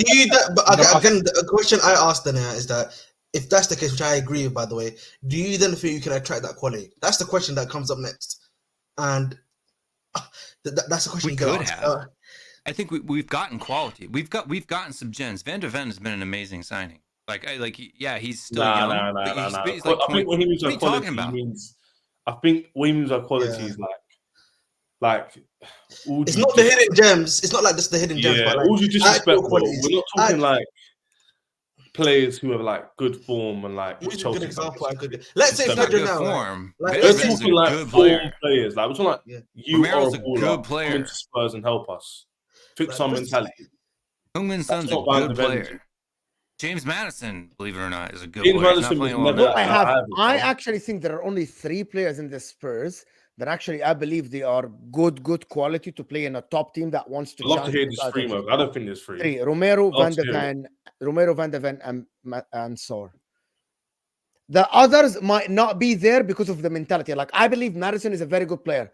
But again, the question I asked then is that if that's the case, which I agree with, by the way, do you then feel you can attract that quality? That's the question that comes up next. And that's the question we could have. I think we've gotten quality. We've gotten some gems. Van der Ven has been an amazing signing. He's still young. I He's like 20. think when he means what are you quality, talking about? I think when he means quality is like it's not the hidden gems. It's not like just the hidden gems. Yeah, but all you disrespect. We're qualities. not talking like players who have like good form and like. Use a good example. Let's say Pedro now. Form. Like, we're talking like form players. Like we're talking like you Romero's are a good player. Come to Spurs and help us fix our mentality. Heung-min Son's a good player. James Madison, believe it or not, is a good James player. Madison was Look, I actually think there are only 3 players in the Spurs that actually I believe they are good quality to play in a top team that wants to. I'd love to hear this 3, I don't think there's 3. 3: Romero, Van der Ven, and Sor. The others might not be there because of the mentality. Like I believe Madison is a very good player.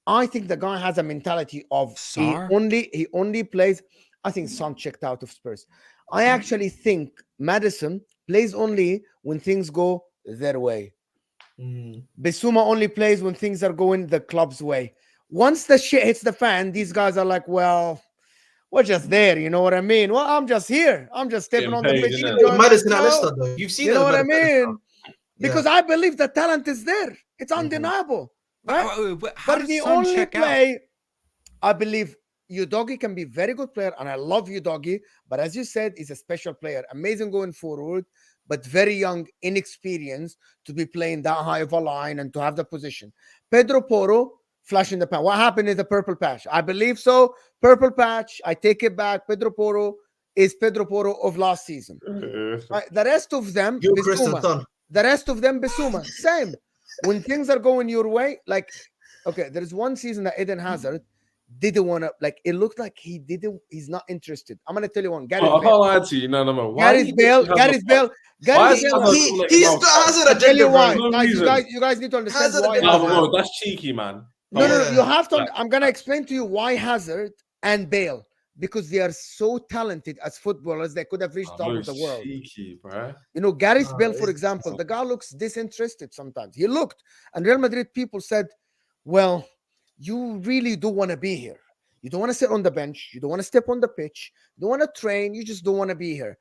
I think the guy has a mentality of he only plays. I think Son checked out of Spurs. I actually think Madison plays only when things go their way. Bissouma only plays when things are going the club's way. Once the shit hits the fan, these guys are like, well, we're just there. You know what I mean? Well, I'm just here. I'm just stepping on the pitch. Madison at Leicester, though. You've seen, you know what I mean? Because I believe the talent is there. It's undeniable. Right? But the only play, I believe Udogie can be a very good player, and I love Udogie. But as you said, he's a special player. Amazing going forward, but very young, inexperienced to be playing that high of a line and to have the position. Pedro Porro, flash in the pan. What happened in the purple patch? I believe so. Purple patch, I take it back. Pedro Porro is Pedro Porro of last season. Right? The rest of them, Bissouma, same. When things are going your way, like, okay, there's one season that Eden Hazard didn't want to, like, it looked like he's not interested. I'm going to tell you one. Gareth Bale. I can't lie to you. No. Gareth Bale. He has a tell you why. You guys need to understand why. No, that's cheeky, man. No. You have to. I'm going to explain to you why Hazard and Bale. because they are so talented as footballers. They could have reached top of the world. Cheeky, bro. You know, Gareth Oh, Bale, for it's- example, the guy looks disinterested sometimes. He looked, and Real Madrid people said, well, you really do want to be here. You don't want to sit on the bench. You don't want to step on the pitch. You don't want to train. You just don't want to be here.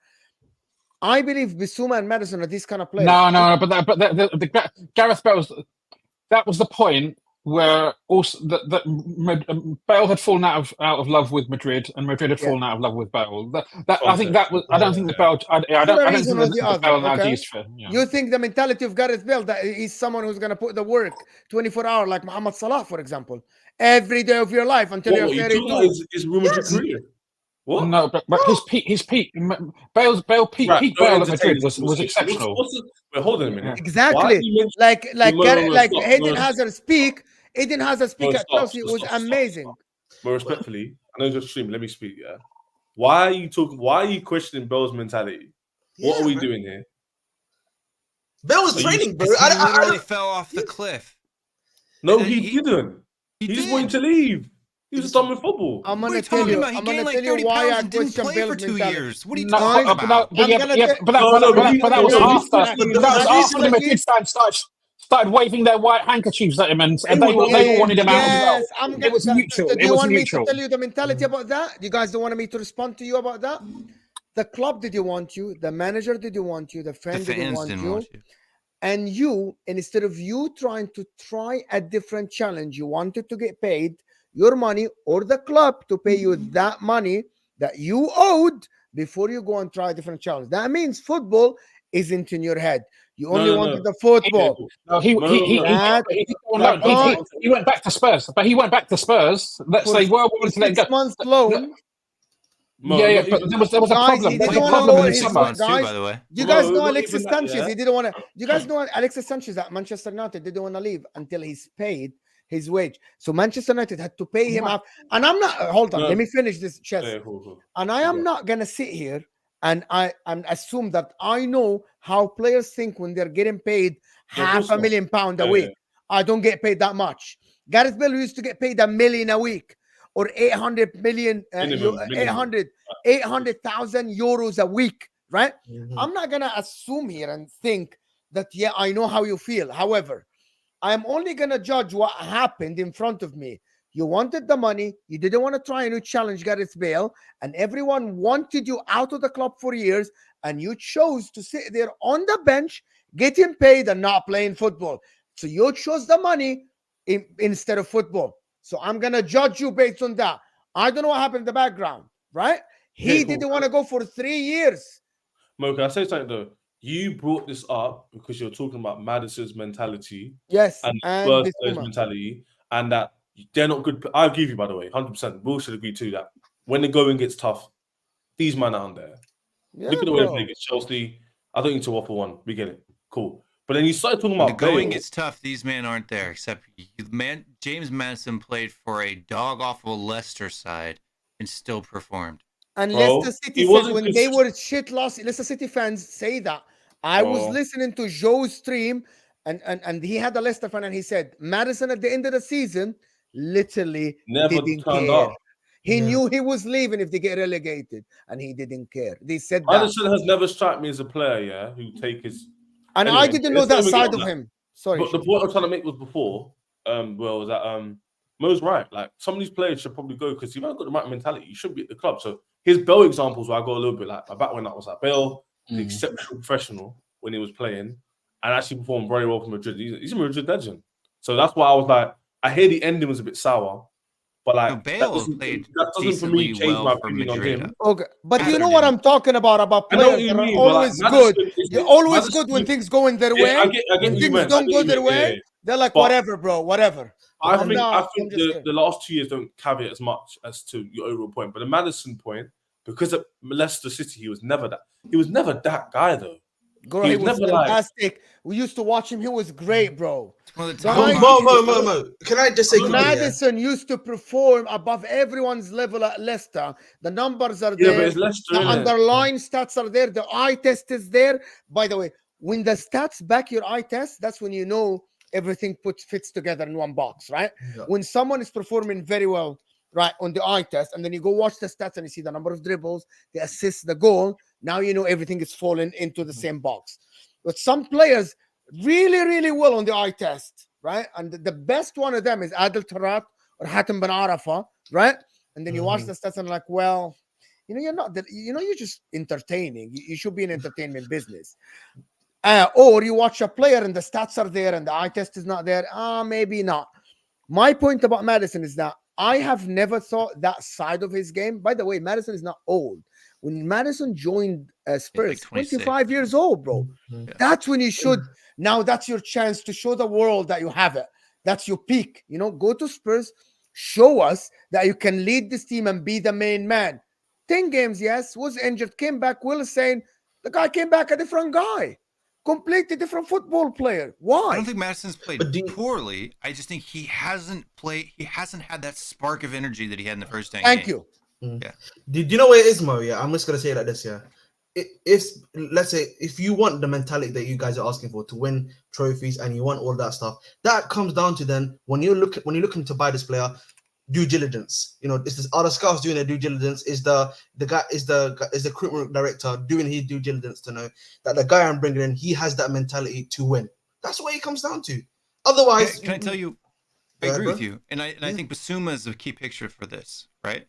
I believe Bissouma and Madison are these kind of players. No, but Gareth Bale that was the point where also Bale had fallen out of love with Madrid, and Madrid had fallen out of love with Bale. I think that was. I don't think the Bale. I don't think the Bale analogy is fair. Yeah. You think the mentality of Gareth Bale that he's someone who's going to put the work 24 hours, like Mohamed Salah, for example, every day of your life until you're 32. Is Real Madrid career? What? No, but his peak, Bale's peak Bale at Madrid was exceptional. Wait, hold on a minute. Exactly. Like Eden Hazard speak. Eden Hazard speak at stop, Chelsea was amazing. But respectfully, I know it's just stream. Let me speak. Yeah. Why are you talking? Why are you questioning Bale's mentality? What are we doing here? Bale was training, bro. He I literally fell off the cliff. No, he didn't. He He just did. wanted to leave. He was done with football. I'm What are gonna you tell talking you. about? He I'm gonna gained like tell 30 you why pounds I and didn't question play for Bale's 2 mentality. years. What are you No, talking but- about? but that was after the Madrid fans started waving their white handkerchiefs at him, and they all wanted him out as well. It was mutual. Do It you was want me mutual. to tell you the mentality about that? You guys don't want me to respond to you about that? The club didn't want you. The manager didn't want you. The The fans didn't fans want didn't you. want you. And you, instead of you trying to try a different challenge, you wanted to get paid your money or the club to pay you that money that you owed before you go and try a different challenge. That means football isn't in your head. You only wanted the football. No, he went back to Spurs, but he went back to Spurs. Let's say, well, we For wanted to let him 6 go. months loan. Yeah, but there was a Guys, problem. he There was didn't a wanna problem lower in his the Six summer. months too, guys. by the way. You guys know not Alexis even that, Sanchez. yeah. He didn't want to. You guys know Alexis Sanchez at Manchester United didn't want to leave until he's paid his wage. So Manchester United had to pay him off. And I'm not. Hold on. No. Let me finish this, Chess. Yeah, cool. And I am not gonna sit here and assume that I know how players think when they're getting paid £500,000 a week. I don't get paid that much. Gareth Bale used to get paid $1 million a week or 800 million, Minimum. 800,000 euros a week, right? Mhm. I'm not gonna assume here and think that I know how you feel. However, I'm only gonna judge what happened in front of me. You wanted the money, you didn't want to try a new challenge, Gareth Bale, and everyone wanted you out of the club for years, and you chose to sit there on the bench, getting paid and not playing football. So you chose the money instead of football. So I'm gonna judge you based on that. I don't know what happened in the background, right? He didn't want to go for 3 years. Mo, can I say something though? You brought this up because you're talking about Madison's mentality Yes, and and Spurs players' Bissouma. mentality, and that they're not good. I agree with you, by the way, 100%. We all should agree too that when the going gets tough, these men aren't there. Yeah, Look at the way they bro. play against Chelsea. I don't need to waffle one. We get it. Cool. But then you started talking When the about going Bale. gets tough, these men aren't there. Except James Madison played for a dog awful Leicester side and still performed. And Bro, Leicester City he said wasn't when they were shit lost, Leicester City fans say that. I was Bro. listening to Joe's stream and he had a Leicester fan and he said Madison at the end of the season literally Never didn't turned care. up. He knew he was leaving if they get relegated and he didn't care. They said that. Madison has never struck me as a player, yeah, who take his. And Anyway, I didn't know let's that not even side get of on that. him. Sorry. But the point I'm trying to make was before, was that Mo's right. Like some of these players should probably go because you've got the right mentality. You should be at the club. So his Bale examples where I got a little bit like my back when I was like Bale, the exceptional professional when he was playing and actually performed very well for Madrid. He's a Madrid legend. So that's why I was like, I hear the ending was a bit sour, but like No, Bale played that doesn't for me decently change well my for opinion on Madrid. him. Okay, but you Better know what than- I'm talking about I know what players you that are mean, but, like, always Madison good. is- You're always Madison good when is- things go in their Yeah, way. I get When what you things meant. don't go I get their what you meant, way, yeah. they're like, But- whatever, bro, whatever. I I'm think not- the, I'm just kidding. the last 2 years don't caveat as much as to your overall point. But the Madison point, because at Leicester City, he was never that. He was never that guy though. Girl, He he was was never like- fantastic. We used to watch him. He was great, bro. It's one of the Guys, top Mo. Can I just say quickly, yeah? Madison used to perform above everyone's level at Leicester. The numbers are Yeah, but there. it's Leicester, The innit? underlying stats are there. The eye test is there. By the way, when the stats back your eye test, that's when you know everything fits together in one box, right? Yeah. When someone is performing very well right, on the eye test, and then you go watch the stats and you see the number of dribbles, the assists, the goal. Now you know everything is falling into the same box. But some players really, really well on the eye test, right? And the best one of them is Adel Tarat or Hatem Ben Arafa, right? And then you watch the stats and like, well, you know, you're not that, you know, you're just entertaining. You should be in entertainment business. Or you watch a player and the stats are there and the eye test is not there. Maybe not. My point about Madison is that I have never thought that side of his game. By the way, Madison is not old. When Madison joined Spurs, like 25 years old, bro. That's when you should. Now that's your chance to show the world that you have it. That's your peak. You know, go to Spurs, show us that you can lead this team and be the main man. 10 games, yes, was injured, came back. Will is saying the guy came back a different guy, completely different football player. Why? I don't think Madison's played poorly. I just think he hasn't had that spark of energy that he had in the first 10 Thank games. you. Yeah. Do you know what it is, Mo? Yeah, I'm just gonna say it like this. Yeah, if let's say if you want the mentality that you guys are asking for to win trophies and you want all that stuff, that comes down to then when you're looking to buy this player, due diligence. You know, are the scouts doing their due diligence? Is the recruitment director doing his due diligence to know that the guy I'm bringing in, he has that mentality to win? That's what it comes down to. Otherwise, can I tell you? I agree with you, and I think Basuma is a key picture for this, right?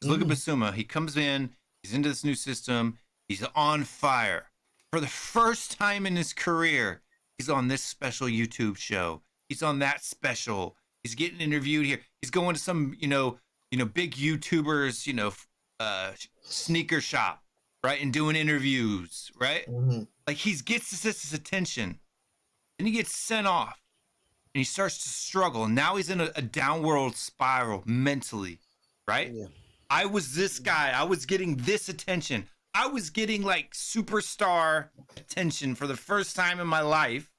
Look at Basuma. He comes in. He's into this new system. He's on fire. For the first time in his career, he's on this special YouTube show. He's on that special. He's getting interviewed here. He's going to some, you know, big YouTubers, sneaker shop, right, and doing interviews, right? Like he gets this attention, and he gets sent off, and he starts to struggle. And now he's in a downward spiral mentally, right? Yeah. I was this guy. I was getting this attention. I was getting like superstar attention for the first time in my life,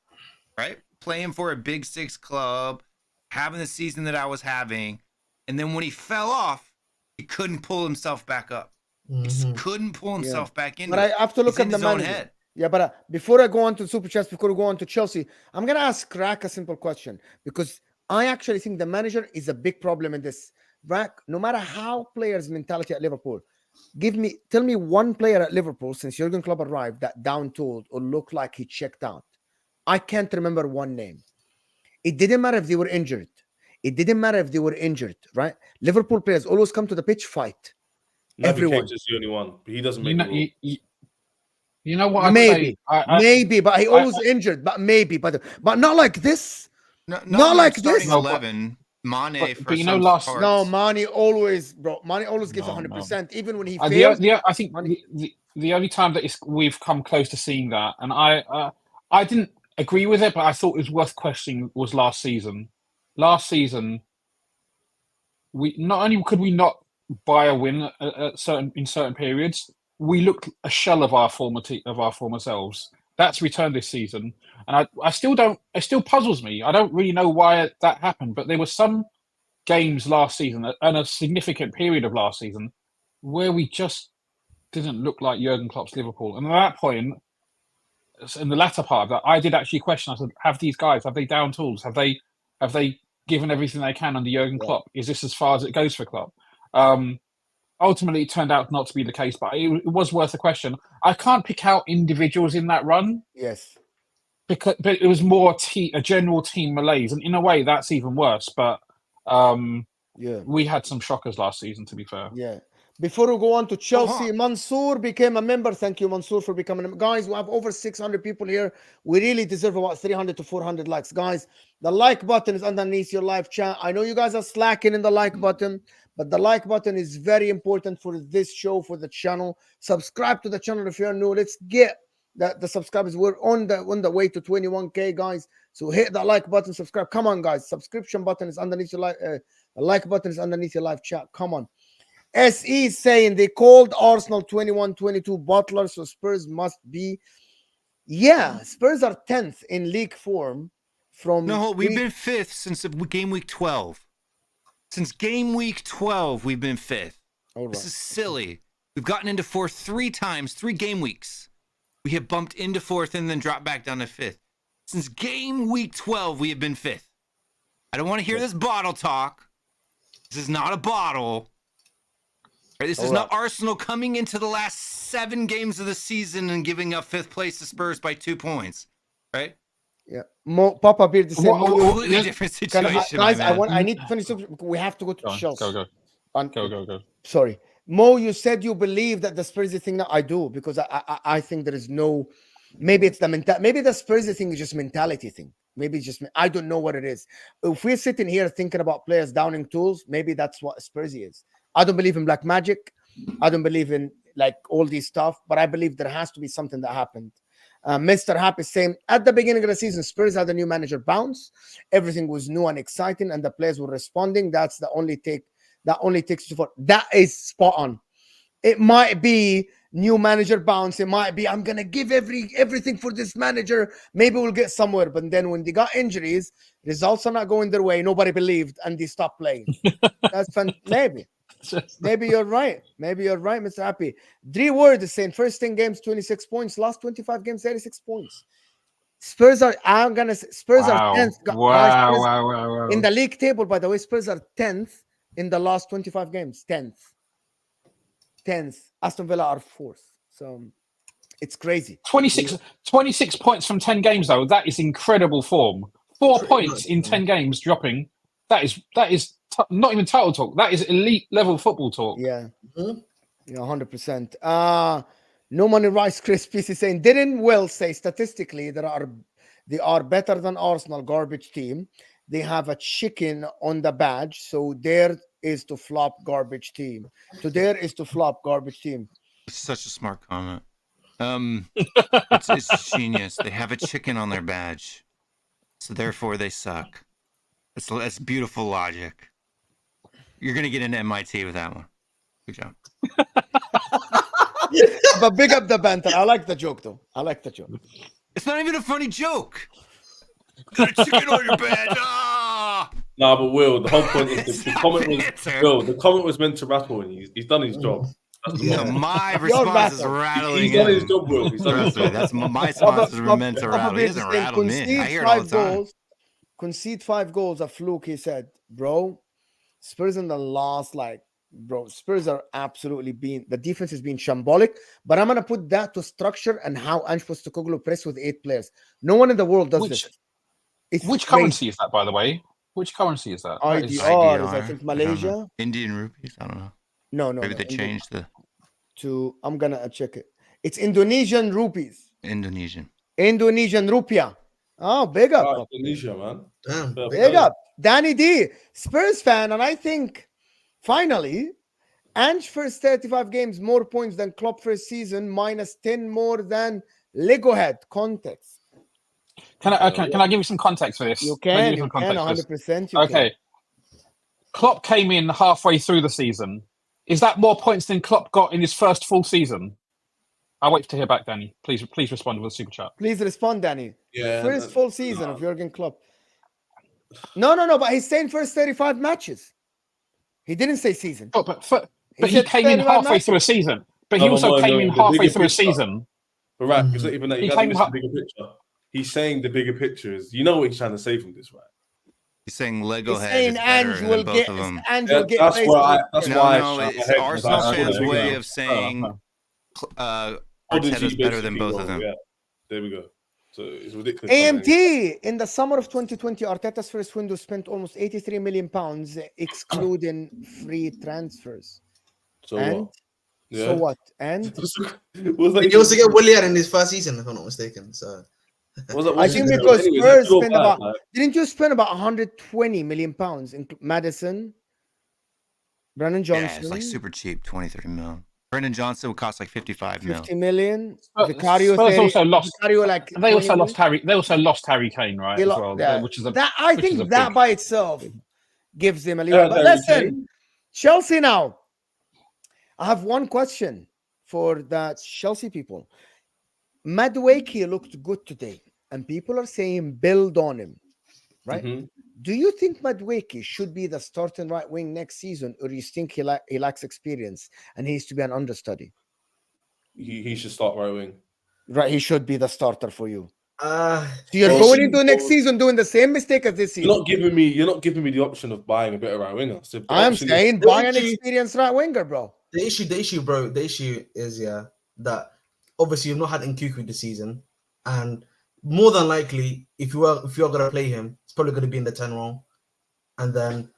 right? Playing for a Big Six club, having the season that I was having. And then when he fell off, he couldn't pull himself back up. He just couldn't pull himself back in. But I have to look at the manager. Yeah, but before I go on to Super Chats, before we go on to Chelsea, I'm going to ask Rack a simple question because I actually think the manager is a big problem in this. Rack, no matter how players' mentality at Liverpool, tell me one player at Liverpool since Jurgen Klopp arrived that down-tooled or looked like he checked out. I can't remember one name. It didn't matter if they were injured. Right? Liverpool players always come to the pitch fight. Everyone. Naby Keita's the only one, but he doesn't make the rule. You know what? Maybe, but he always injured. But maybe, but not like this. Not like this. 11. Mane for you know, Mane always gives 100%, even when he fails. I think the only time that we've come close to seeing that, and I didn't agree with it, but I thought it was worth questioning was last season. Last season, we not only could we not buy a win in certain periods, we looked a shell of our former selves. That's returned this season, and I still don't. It still puzzles me. I don't really know why that happened, but there were some games last season and a significant period of last season where we just didn't look like Jurgen Klopp's Liverpool. And at that point, in the latter part of that, I did actually question. I said, "Have these guys? Have they down tools? Have they given everything they can under Jurgen Klopp? Is this as far as it goes for Klopp?" Ultimately, it turned out not to be the case, but it was worth a question. I can't pick out individuals in that run. Yes. But it was more a general team malaise. And in a way, that's even worse. But we had some shockers last season, to be fair. Yeah. Before we go on to Chelsea, Mansour became a member. Thank you, Mansour, for becoming a member. Guys, we have over 600 people here. We really deserve about 300 to 400 likes. Guys, the like button is underneath your live chat. I know you guys are slacking in the like button, but the like button is very important for this show, for the channel. Subscribe to the channel if you're new. Let's get the subscribers. We're on the way to 21K, guys. So hit the like button, subscribe. Come on, guys. Subscription button is underneath your the like button is underneath your live chat. Come on. SE is saying they called Arsenal 21-22 Butler, so Spurs must be. Yeah, Spurs are 10th in league form. We've been 5th since game week 12. Since game week 12, we've been 5th. Right. This is silly. We've gotten into 4th 3 times, 3 game weeks. We have bumped into 4th and then dropped back down to 5th. Since game week 12, we have been 5th. I don't want to hear this bottle talk. This is not a bottle. Right? This is not Arsenal coming into the last 7 games of the season and giving up 5th place to Spurs by 2 points. Right? Yeah. Papa Beard the same. Completely different situation. Guys, my man. I need to finish up. We have to go to Chelsea. Go. Sorry. Mo, you said you believe that the Spursy thing. Now I do, because I think there is no. Maybe it's the maybe the Spursy thing is just mentality thing. Maybe it's just, I don't know what it is. If we're sitting here thinking about players downing tools, maybe that's what Spursy is. I don't believe in black magic. I don't believe in like all these stuff, but I believe there has to be something that happened. Mr. Happy saying at the beginning of the season, Spurs had a new manager bounce. Everything was new and exciting, and the players were responding. That's the only take. That only takes to foot. That is spot on. It might be new manager bounce. It might be I'm gonna give everything for this manager. Maybe we'll get somewhere. But then when they got injuries, results are not going their way. Nobody believed, and they stopped playing. That's fun. Maybe you're right. Maybe you're right, Mr. Happy. 3 Word is saying first 10 games, 26 points. Last 25 games, 36 points. Spurs are. I'm gonna say Spurs are 10th. Wow. In the league table, by the way, Spurs are 10th in the last 25 games. 10th. Aston Villa are 4th. So it's crazy. 26 points from 10 games, though. That is incredible form. 4 points in 10 games dropping. That is not even title talk. That is elite level football talk. Yeah. Yeah, 100%. No Money Rice Krispies is saying, didn't Will say statistically they are better than Arsenal garbage team? They have a chicken on the badge, so there is to flop garbage team. So there is to flop garbage team. It's such a smart comment. It's genius. They have a chicken on their badge, so therefore they suck. That's beautiful logic. You're gonna get into MIT with that one. Good job. But big up the banter. I like the joke, though. I like the joke. It's not even a funny joke. Got a chicken on your badge. Ah! Nah, but Will, the whole point is the comment was Will. The comment was meant to rattle, and he's done his job. So my response is rattling. He's done his job, Will. He's done his job. That's my response is meant to rattle. He doesn't rattle me. I hear it all the time. Concede 5 goals, a fluke. He said, "Bro, Spurs in the last Spurs are absolutely the defense is being shambolic, but I'm going to put that to structure and how Ange Postecoglou press with 8 players. No one in the world does this. Which currency is that, by the way? Which currency is that? IDR is, I think, Malaysia. Indian rupees? I don't know. No. Maybe they changed I'm going to check it. It's Indonesian rupees. Indonesian rupiah. Oh, big up. Indonesia, man. Damn. Big up. Danny D, Spurs fan, and I think finally, Ange first 35 games, more points than Klopp first season, minus 10 more than Lego Head. Context. Can I give you some context for this? You can 100%. Okay. Klopp came in halfway through the season. Is that more points than Klopp got in his first full season? I'll wait to hear back, Danny. Please respond with a super chat. Please respond, Danny. Yeah. First full season of Jurgen Klopp. No, but he's saying first 35 matches. He didn't say season. Oh, but he came in halfway through a season. But he also came in halfway through a season. But right, it's not even that. You got to miss the bigger picture. He's saying the bigger picture is, you know what he's trying to say from this, right? He's saying Lego Head is better than both of them. That's why it's Arsenal fans' way of saying Arteta's better than both of them. Yeah. There we go. So it's ridiculous. AMT in the summer of 2020, Arteta's first window spent almost 83 million pounds, excluding free transfers. So what? And he also get Willian in his first season, if I'm not mistaken. So I think because Spurs spent didn't you spend about 120 million pounds in Maddison, Brennan Johnson? Yeah, it's like super cheap, 23 mil. Brendan Johnson would cost like 55 mil. 50 million. Vicario also lost. They also lost Harry Kane, right? As well, yeah. which is I think that by itself gives them a little. But listen, Chelsea now. I have one question for the Chelsea people. Madueke looked good today, and people are saying build on him, right? Mm-hmm. Do you think Madueke should be the starting right wing next season, or do you think he lacks experience and he needs to be an understudy? He should start right wing. Right, he should be the starter for you. So you're Well, going into next well, season doing the same mistake as this season. you're not giving me the option of buying a better right winger. So the I am option is- saying buy an experienced right winger, bro. the issue, bro. The issue is that obviously you've not had Nkuku this season, and more than likely, if you're gonna play him, it's probably gonna be in the 10 role, and then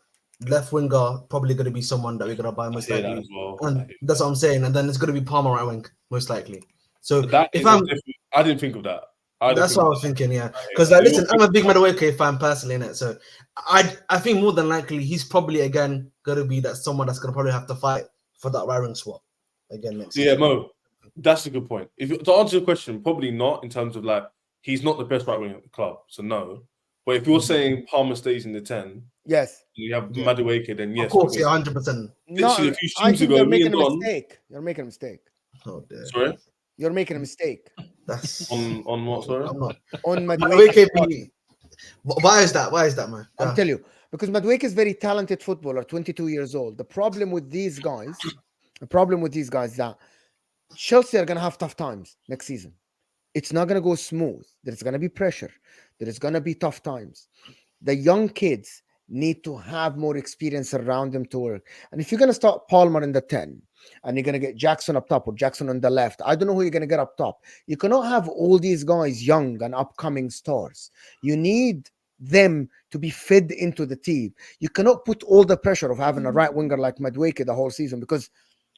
left winger probably gonna be someone that we're gonna buy most I hear that likely, as well. and that's what I'm saying. And then it's gonna be Palmer right wing most likely. So But that if is I'm, I didn't think of that. that's what I was thinking, yeah. Because like, listen, I'm a big Madueke fan personally, innit? So I think more than likely he's probably again gonna be that someone that's gonna probably have to fight for that right wing swap again next Yeah, season. Mo, that's a good point. To answer your question, probably not in terms of like he's not the best right winger at the club, so no. But if you're saying Palmer stays in the 10, Yes. you have Yeah. Madueke, then yes, Of course, because yeah, 100%. literally No, a few I seasons think ago, you're me making and a Don. mistake. You're making a mistake. Oh dear. Sorry, You're making a mistake That's on what? Sorry, I'm not. on Madueke Madueke. be- Why is that? Why is that, man? I'll tell you, because Madueke is very talented footballer, 22 years old. The problem with these guys is that Chelsea are going to have tough times next season. It's not going to go smooth. There's going to be pressure. There is going to be tough times. The young kids need to have more experience around them to work. And if you're going to start Palmer in the 10 and you're going to get Jackson up top or Jackson on the left, I don't know who you're going to get up top. You cannot have all these guys young and upcoming stars. You need them to be fed into the team. You cannot put all the pressure of having a right winger like Madueke the whole season, because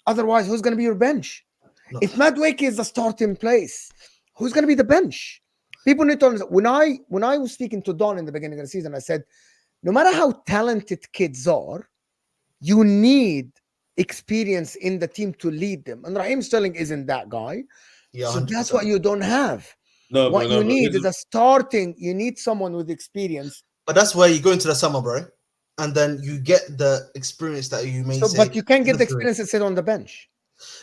otherwise, who's going to be your bench? No. If Madueke is the starting place, who's going to be the bench? People need to understand. When I was speaking to Don in the beginning of the season, I said, no matter how talented kids are, you need experience in the team to lead them. And Raheem Sterling isn't that guy. Yeah, So 100%. that's what you don't have. no, What but you need is a starting. You need someone with experience. But that's where you go into the summer, bro, and then you get the experience that you may So, say. but you can't get the necessary. experience and sit on the bench.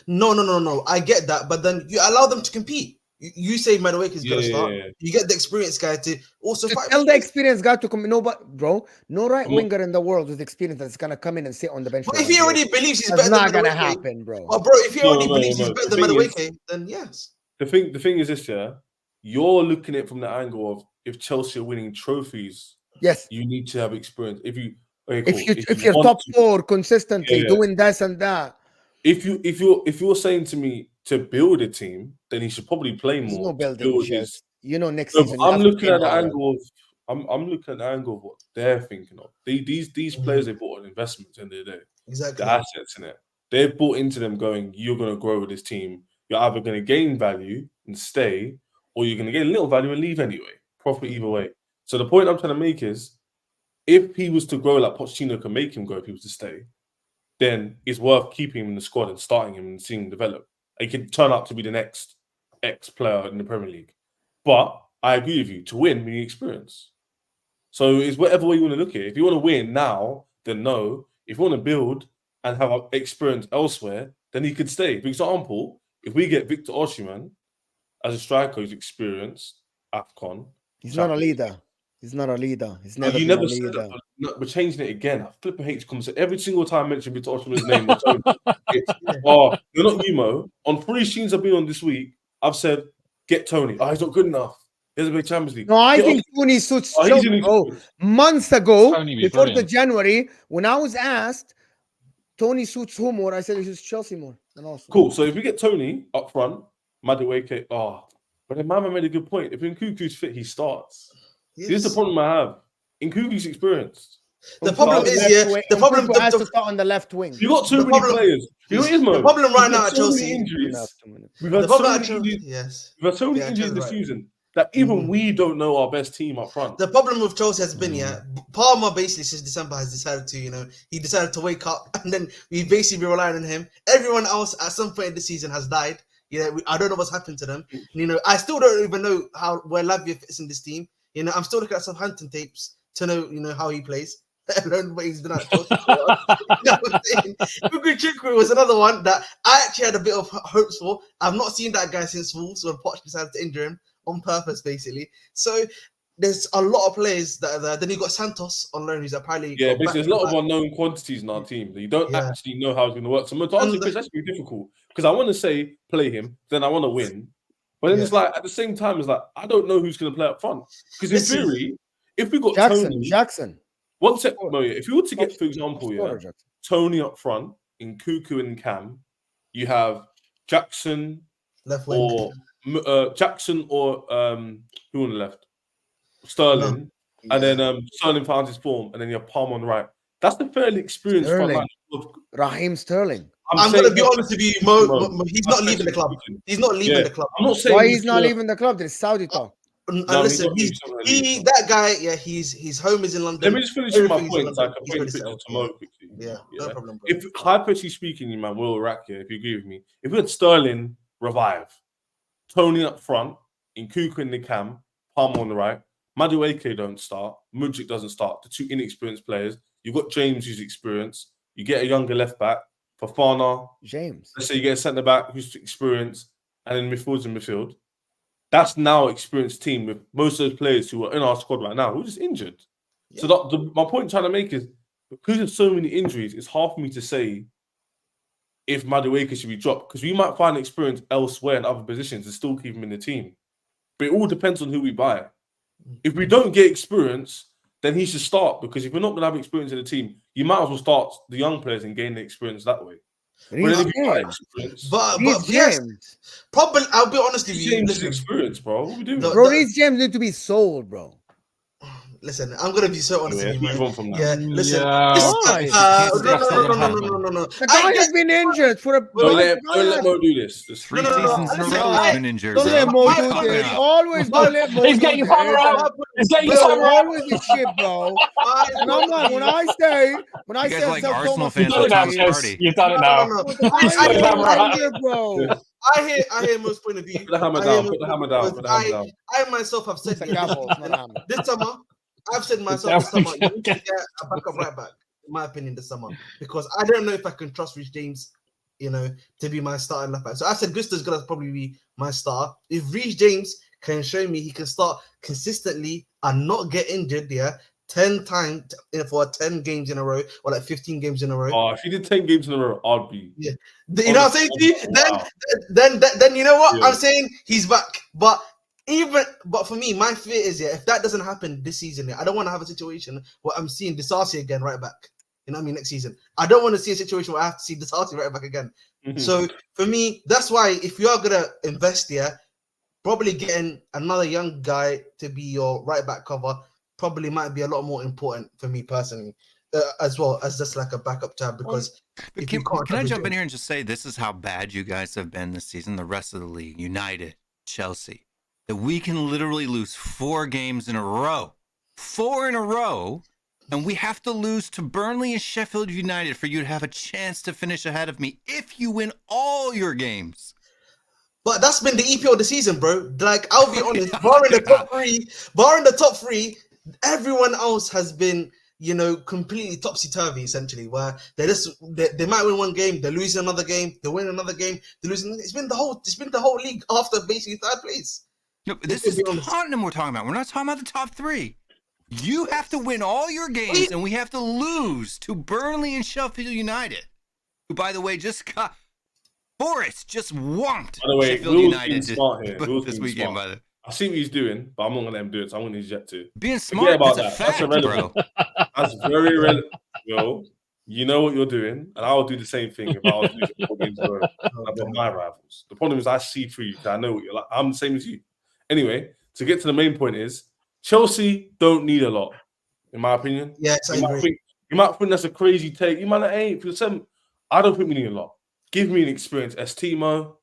No. I get that, but then you allow them to compete. You say Madueke is gonna start. Yeah. You get the experienced guy to also To fight. tell for the space. experienced guy to come. No, but bro, no right I'm not- winger in the world with experience that's gonna come in and sit on the bench. But for if he 1 already year. believes he's That's better not than gonna Madueke, happen, bro. well, bro, if he already believes he's no. better The than thing is- Madueke, then yes. The thing is this, yeah. You're looking at it from the angle of if Chelsea are winning trophies, Yes. you need to have experience. If you okay, cool. If you're want top to- four consistently Yeah. doing this and that, if you're saying to me to build a team, then he should probably play there's more no to building build shares. his. You know, next No, season you I'm have to looking pay at the Haaland. angle of I'm looking at the angle of what they're thinking of. These players they bought an investment in the day. Exactly. The assets in it. They've bought into them going, you're going to grow with this team. You're either going to gain value and stay, or you're going to get a little value and leave anyway. Profit either way. So the point I'm trying to make is, if he was to grow like Pochettino can make him grow if he was to stay, then it's worth keeping him in the squad and starting him and seeing him develop. He could turn up to be the next X player in the Premier League. But I agree with you, to win, we need experience. So it's whatever way you want to look at it. If you want to win now, then no. If you want to build and have experience elsewhere, then he could stay. For example, if we get Victor Osimhen as a striker who's experienced, AFCON. He's not a Champions leader. He's not a leader. He's No, never you been never a said leader. that. But no, we're changing it again. I flipping hate this conversation. Every single time I mention Victor Osimhen's name, or Tony, it's, oh, you're not you, Mo. On 3 streams I've been on this week, I've said, get Tony. Oh, he's not good enough. He hasn't made Champions League. No, I Get think Tony suits Oh, he's Chelsea. in experience. Months ago, Tony be before the brilliant. January, when I was asked, Tony suits who more? I said he suits Chelsea more. And also, Cool. So if we get Tony up front, Madueke, but then Mama made a good point. If Nkuku's fit, he starts. Yes. Here's the problem I have. Nkuku's experienced. The problem is, left yeah, wing- the problem, Nkunku has to the, start on the left wing. You got too The many problem- players. You know what it is, Mo? the problem right We've now had at so many Chelsea- injuries. We've the had so problem many at Chelsea, injuries. yes. We've had so many Yeah, injuries Chelsea's this right. season that even Mhm. we don't know our best team up front. The problem with Chelsea has been, Palmer basically since December has decided to, he decided to wake up, and then we basically been relying on him. Everyone else at some point in the season has died. I don't know what's happened to them. I still don't even know where Lavia fits in this team. I'm still looking at Southampton tapes to know, how he plays. Let alone what he's done at Chelsea. You know what I'm saying? Chukwu was another one that I actually had a bit of hopes for. I've not seen that guy since Wolves when Poch decided to injure him on purpose, basically. So there's a lot of players that are there. Then you got Santos on loan, who's apparently Yeah, got but there's a lot of back-to-back. unknown quantities in our team that you don't Yeah. actually know how it's going to work. So to answer And your question, that's going to be difficult because I want to say play him, then I want to win. But then Yes. it's like at the same time, it's like I don't know who's going to play up front because in Listen. theory, if we got Jackson. one sec, Score. Moya, if you were to get, Top- for example, Scorer, yeah, Jackson. Tony up front in Cuckoo and Cam, you have Jackson Left wing. or Jackson or who on the left? Sterling, and then Sterling found his form, and then you have Palmer on the right. That's the fairly experienced front line. Raheem Sterling. I'm going to be honest with you, Mo, he's not leaving the club. He's not leaving the club. I'm not saying Why he's not leaving the club? There's Saudi talk. And No, listen, he's not gonna leave. that guy, yeah, his home is in London. Let me just finish with my Everything's in point, so I London. can He's paint already the picture settled. to Mo quickly. Yeah, no problem, bro. If hypothetically speaking, you man, Will Rack here, if you agree with me, if we had Sterling revive, Tony up front, in Kuku in the cam, Palmer on the right, Madueke don't start, Mudrik doesn't start, the two inexperienced players. You've got James who's experienced. You get a younger left back, Fofana. James. Let's say you get a centre back who's experienced, and then midfielders in midfield. That's now an experienced team with most of those players who are in our squad right now who are just injured. Yeah. So my point I'm trying to make is because of so many injuries, it's hard for me to say if Madueke should be dropped because we might find experience elsewhere in other positions and still keep him in the team. But it all depends on who we buy. If we don't get experience, then he should start because if we're not going to have experience in the team, you might as well start the young players and gain the experience that way. But then if you buy experience, But Reece yes, James. probably I'll be honest with you. James is Listen, experience, bro. What are we doing? No, Bro, Reece James need to be sold, bro. listen, I'm gonna be so honest with you, man. Move on from that. Yeah, listen. Yeah. Why? No. The guy has been injured for a. Don't let Mo do this. Just Three No, no, no, seasons in a listen, row he's been injured. Don't bro. let Mo What are do you talking this. about? Always don't let Mo He's do getting your this. time around. He's getting your Bro, time around. always this shit, bro. And I'm like, when I say You guys like South Arsenal Thomas fans You've with done Tom's it now, Chess. party. You've done it now. the I guy hear- is injured, bro. I hear Mo's point of view. Put the hammer I down. hear Put the Mo's hammer point of down. view. Put the hammer down. I myself have said It's a gavel, it's not a hammer. this summer, I've said myself this summer, you need to get a backup right back, in my opinion, this summer. Because I don't know if I can trust Reece James, to be my starting left back. So I said Gusta's gonna probably be my star. If Reece James can show me he can start consistently and not get injured, 10 times for 10 games in a row or like 15 games in a row. Oh, if you did 10 games in a row, I'd be. You know what I'm saying to you? Wow. Then you know what? Yeah. I'm saying he's back. But for me, my fear is if that doesn't happen this season, I don't want to have a situation where I'm seeing Disasi again right back. You know what I mean? Next season. I don't want to see a situation where I have to see Disasi right back again. Mhm. So for me, that's why if you are gonna invest probably getting another young guy to be your right back cover probably might be a lot more important for me personally, as well as just like a backup tab because. But if you can can't I have jump a- in here and just say this is how bad you guys have been this season, the rest of the league, United, Chelsea, that we can literally lose 4 games in a row. 4 in a row, and we have to lose to Burnley and Sheffield United for you to have a chance to finish ahead of me if you win all your games. But that's been the EPL of the season, bro. Like, I'll be honest, barring the top three, everyone else has been, completely topsy-turvy, essentially, where they might win one game, they lose another game, they win another game, they lose another. It's been the whole league after basically third place. No, this is Tottenham we're talking about. We're not talking about the top 3. You have to win all your games, and we have to lose to Burnley and Sheffield United, who, by the way, just got Forest just wonked By the way, Sheffield Will's United being smart here. Will's this being weekend. smart. By the I see what he's doing, but I'm not going to let him do it, so I want his jet to. being Forget smart, about that's a that. That's fact, irrelevant. bro. That's very relevant. Yo, you know what you're doing, and I'll do the same thing if I was losing 4 games in a row. I've got my rivals. The problem is I see through you because I know what you're like. I'm the same as you. Anyway, to get to the main point is Chelsea don't need a lot, in my opinion. Yes, I agree. You might think that's a crazy take. You might not ain't. I don't think we need a lot. Give me an experienced Estimo,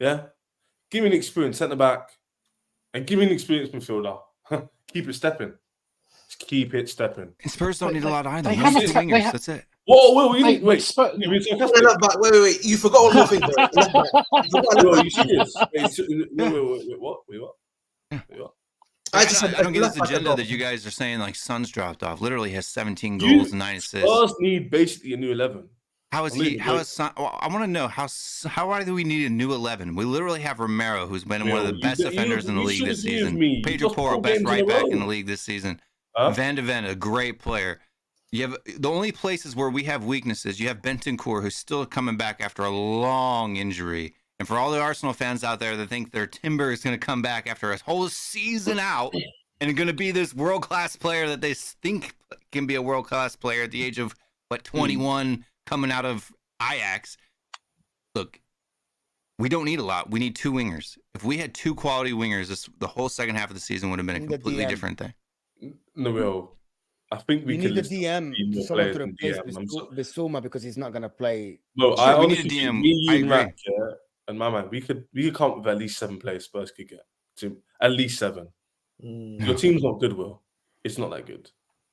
Give me an experienced centre back, and give me an experienced midfielder. Keep it stepping. Just keep it stepping. And Spurs don't need a lot either. they We have need a- 2 they wingers. have- That's it. Whoa, you need Wait, wait. Spurs- You're being sarcastic. Wait. You forgot one more thing, bro. Left back. You forgot Yo, left you serious? Wait, what? Wait, what? I don't get left this back agenda as well. that you guys are saying like Son's dropped off. Literally has 17 goals and 9 assists. Spurs need basically a new 11. How is he? How is Son? Well, I want to know why do we need a new 11? We literally have Romero, who's been one of the best offenders in the league this season. Pedro Porro, best right back in the league this season. Van de Ven, a great player. You have the only places where we have weaknesses. You have Bentancur, who's still coming back after a long injury, And for all the Arsenal fans out there that think their Timber is going to come back after a whole season out and going to be this world-class player that they think can be a world-class player at the age of, 21 coming out of Ajax. Look, we don't need a lot. We need 2 wingers. If we had 2 quality wingers, the whole second half of the season would have been a completely different thing. No, I think we need can a DM, someone to replace Bissouma because he's not going to play. No, Sure, I we need a honestly DM. think me, you, I and agree. Mac, yeah, and my man, we could come up with at least 7 players Spurs could get. To at least 7. Your team's not good, Will. It's not that good.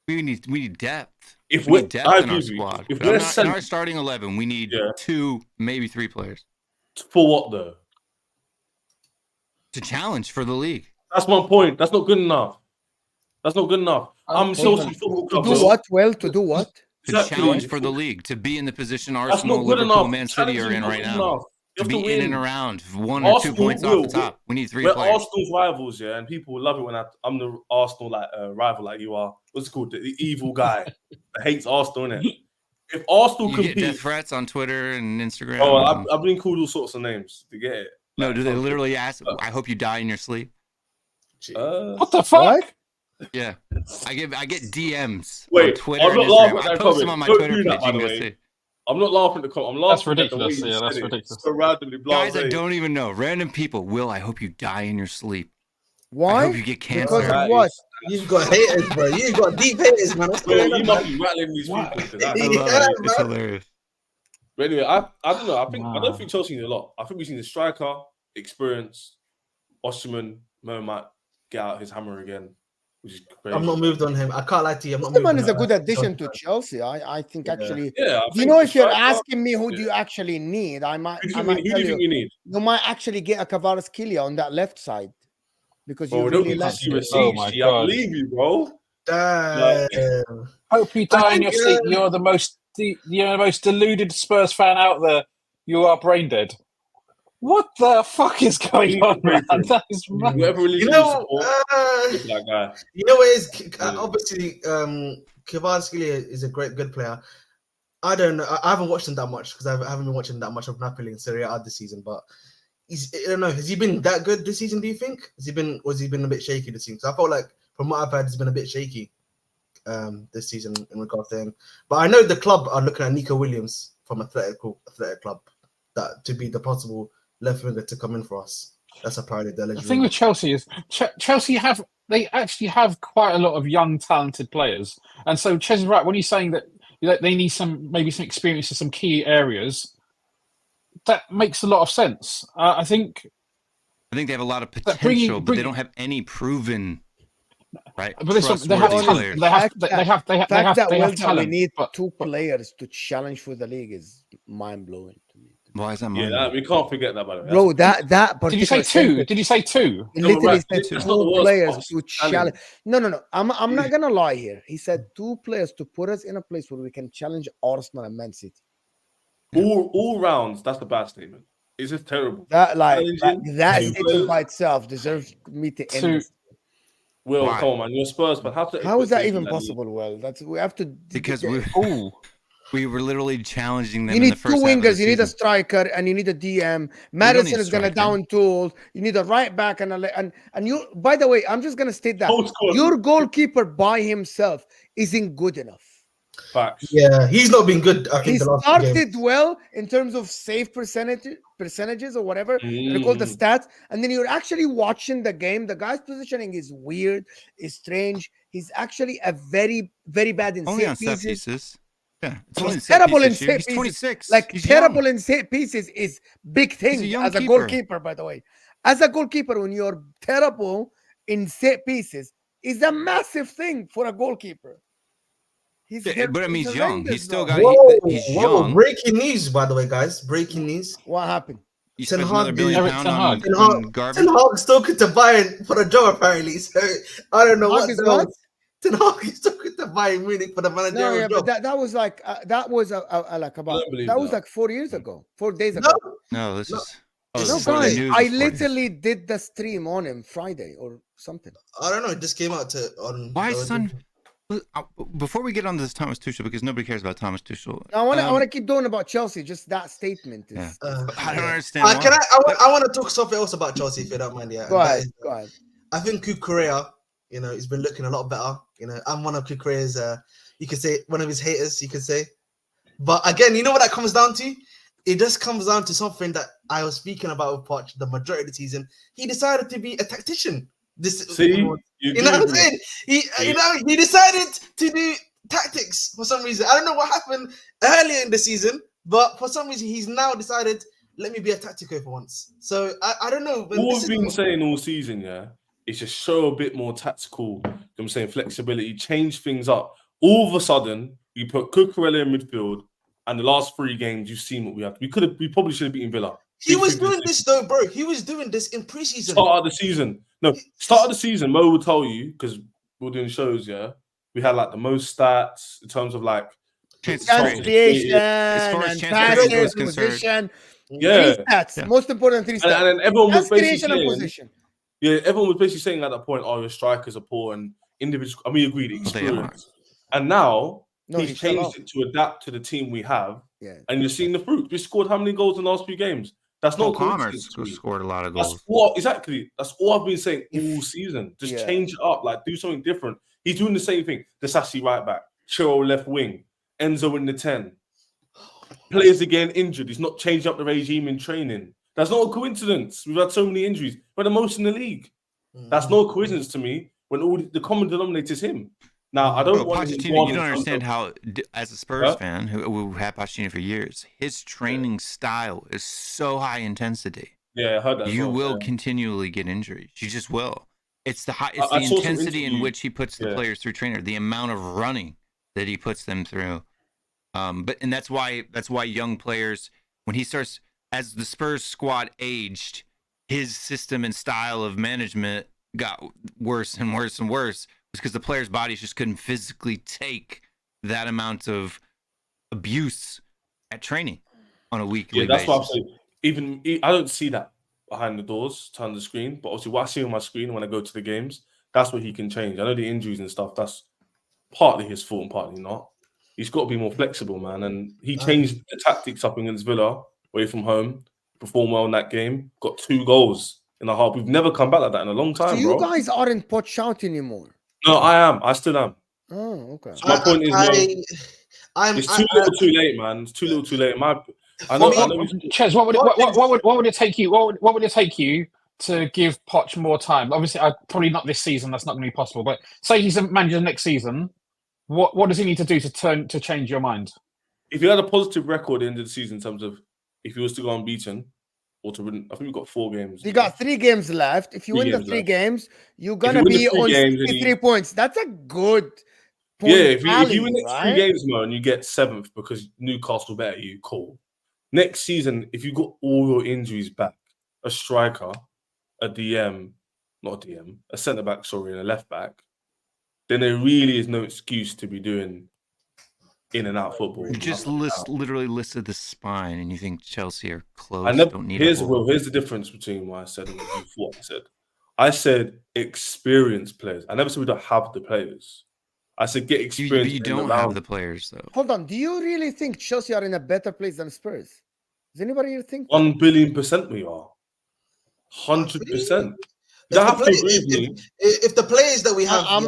We need depth. If We we need depth I in agree our with you. squad. If But we're in our starting 11, we need 2, maybe 3 players for what though? to challenge for the league. That's my point. That's not good enough. That's not good enough. I'm Chelsea Football To Club. do Will. what? Well, to do what? To challenge for the league, to be in the position That's Arsenal, not good Liverpool, enough. Man City are in right now. You To have be to win. in and around 1 or 2 Arsenal points off will. the top. We need 3 We're players. Arsenal's rivals, yeah, and people will love it when I'm the Arsenal rival like you are. What's it called? The evil guy that hates Arsenal, innit? If Arsenal You get death compete, threats on Twitter and Instagram. I've been called all sorts of names to get it. No, do they literally ask, I hope you die in your sleep? What the fuck? What? Yeah. I get DMs Wait, on Twitter I'm and not laughing Instagram. at I that post them comment. on my Don't Twitter do page. that, by You the can go way. see. I'm not laughing at the comment. I'm laughing That's at the way ridiculous. you Yeah, said that's it. ridiculous. So randomly, Guys blasé. that don't even know, random people. Will, I hope you die in your sleep. I Why? hope you get Because cancer. of That what? is- You've got haters, bro. You've got deep haters, man. What's Bro, going you on, must man? be rattling these people. 'Cause I that- love Yeah, it. It's man. hilarious. But anyway, I don't know. I don't Wow. think Chelsea need a lot. I think we need a striker, experience. Osimhen might get out his hammer again, which is crazy. I'm not moved on him. I can't lie to you. I'm not This moved man on is a him. good addition to Chelsea. I think actually. Yeah, I Do you think know the if you're striker- asking me who do you actually need? I might Who do I you might think- who tell do you think you need? you might actually get a Kvaratskhelia on that left side because you Bro, don't really be like serious. Oh my I God. believe you, bro. Damn. Hope you die in your think, sleep. You're the most deluded Spurs fan out there. You are brain dead. What the fuck is going on, man? That is mad. Whatever religion You you know, support, it's that guy. you know what it is? Yeah. Obviously, Kvaratskhelia is a good player. I don't know. I haven't watched him that much because I haven't been watching that much of Napoli and Serie A this season. But I don't know. Has he been that good this season? Do you think? Was he been a bit shaky this season? Because I felt like from what I've heard, he's been a bit shaky this season in regards to him. But I know the club are looking at Nico Williams from Athletic Club that to be the possible left winger to come in for us. That's a priority. The thing with Chelsea is Chelsea actually have quite a lot of young, talented players, and so Ches is right when he's saying that they need maybe some experience in some key areas. That makes a lot of sense. I think they have a lot of potential, but they don't have any proven. Right, but they have talent. We need 2 players to challenge for the league is mind blowing to me. Why is that? Yeah, we can't forget that, by the way. Bro, that Did you say 2? Did you say 2? He literally said it's 2 not the worst players part. to challenge. No. I'm not gonna lie here. He said 2 players to put us in a place where we can challenge Arsenal and Man City. All rounds, that's the bad statement. It's just terrible. That Challenging that 2 statement players. by itself deserves me to end 2. this. Will, Why? come on, man. You're Spurs, but How is that even possible? Well, we have to Because Ooh. we were literally challenging them. You in the need 2 first half of the wingers, you need a season. striker, and you need a DM. Madison is gonna down tools. You need a right back and you. By the way, I'm just gonna state that your goalkeeper by himself isn't good enough. Facts. Yeah, he's not been good. I think He the last 2 games. started well in terms of save percentages or whatever they call the stats, and then you're actually watching the game. The guy's positioning is weird, is strange. He's actually a very, very bad in Only on set set pieces. Yeah, it's He's only set terrible in pieces, set He's pieces. 26. Like He's terrible young. in set pieces is big thing a young as a keeper. goalkeeper. By the way, as a goalkeeper, when you're terrible in set pieces, is a massive thing for a goalkeeper. But I mean, he's young. He's still got. He's Whoa! young. Breaking news, by the way, guys. Breaking news. What happened? You Ten spent Hag another billion did- pound Ten on, Hag. on garbage. Ten Hag's talking to Bayern for a job apparently. So I don't know Hag what is the what? hell. Ten Hag is talking to Bayern Munich for the No, managerial yeah, job. but that was like like about don't believe that was that. like 4 years ago, 4 days ago. No, this No. is. No, this No, is for the guys, news I this morning. literally did the stream on him Friday or something. I don't know. It just came out on. Why, son? Before we get on to this Thomas Tuchel, because nobody cares about Thomas Tuchel. I want to keep doing about Chelsea. Just that statement is. Yeah. I don't understand why. I want to talk something else about Chelsea if you don't mind. Yeah, Go and that ahead. is, Go ahead. I think Kukurea, he's been looking a lot better. I'm one of Kukurea's, you could say one of his haters, you could say. But again, you know what that comes down to? It just comes down to something that I was speaking about with Poch the majority of the season. He decided to be a tactician. You know what I'm saying? He decided to do tactics for some reason. I don't know what happened earlier in the season, but for some reason he's now decided, let me be a tactico for once. So I don't know. All we've been saying all season, yeah, is just show a bit more tactical, I'm saying flexibility, change things up. All of a sudden, you put Cucurella in midfield, and the last 3 games, you've seen what we have. We probably should have beaten Villa. He was doing this though, bro. He was doing this in preseason. Start of the season. No, start of the season, Mo will tell you, because we're doing shows, yeah. We had like the most stats in terms of like Chance creation as far as and chance passes, creation is concerned. position. Yeah. 3 stats. Yeah. Most important 3 stats. And then everyone was Chance basically creation and saying, position. yeah, everyone was basically saying at that point, oh, your strikers are poor and individual. I mean, agreed, Well, they are. experience. And now No, he's he fell off. changed it to adapt to the team we have. Yeah. And you're seeing the fruit. We scored how many goals in the last few games? That's Paul not Palmer coincidence to me. scored a lot of That's goals. what exactly. That's all I've been saying all season. Just Yeah. change it up, like do something different. He's doing the same thing. The Sassy right back, Chiro left wing, Enzo in the 10. Players again injured. He's not changing up the regime in training. That's not a coincidence. We've had so many injuries. We're the most in the league. That's no coincidence to me. When all the common denominator is him. Now I don't want him to Pochettino, you don't understand how, as a Spurs fan who had Pochettino for years, his training style is so high intensity. Yeah, I heard that. You as well, will continually get injuries. You just will. It's the high. It's I the saw some intensity in interview- which he puts the players through trainer, the amount of running that he puts them through. And that's why young players, when he starts, as the Spurs squad aged, his system and style of management got worse and worse and worse, because the players' bodies just couldn't physically take that amount of abuse at training on a weekly that's basis. what I'm saying. Even I don't see that behind the doors, turn the screen, but obviously what I see on my screen when I go to the games, that's what he can change. I know the injuries and stuff, that's partly his fault and partly not. He's got to be more flexible, man. And he changed the tactics up against Villa, away from home, performed well in that game, got 2 goals in a half. We've never come back like that in a long time, So you bro. guys aren't Poch out anymore. No, I am. I still am. Oh, okay. So my point is, it's too little, too late, man. It's too little, too late. I know. Ches, what would it take you? What would it take you to give Poch more time? Obviously, probably not this season. That's not going to be possible. But say he's a manager next season. What does he need to do to change your mind? If you had a positive record at the end of the season in terms of if he was to go unbeaten or to win, I think we've got 4 games. You got 3 games left. If you win the 3 games, you're gonna be on 63 points. That's a good point. Yeah, if you win the right? 3 games, Mo, and you get 7th because Newcastle better you, cool. Next season, if you got all your injuries back, a striker, a centre back, and a left back, then there really is no excuse to be doing in and out football. You just literally listed the spine, and you think Chelsea are close. Here's the difference between what I said and what you thought I said. I said experienced players. I never said we don't have the players. I said get experience. You don't have the players, though. Hold on. Do you really think Chelsea are in a better place than Spurs? Does anybody here think? 1 billion% we are. 100%. If the players that we have, I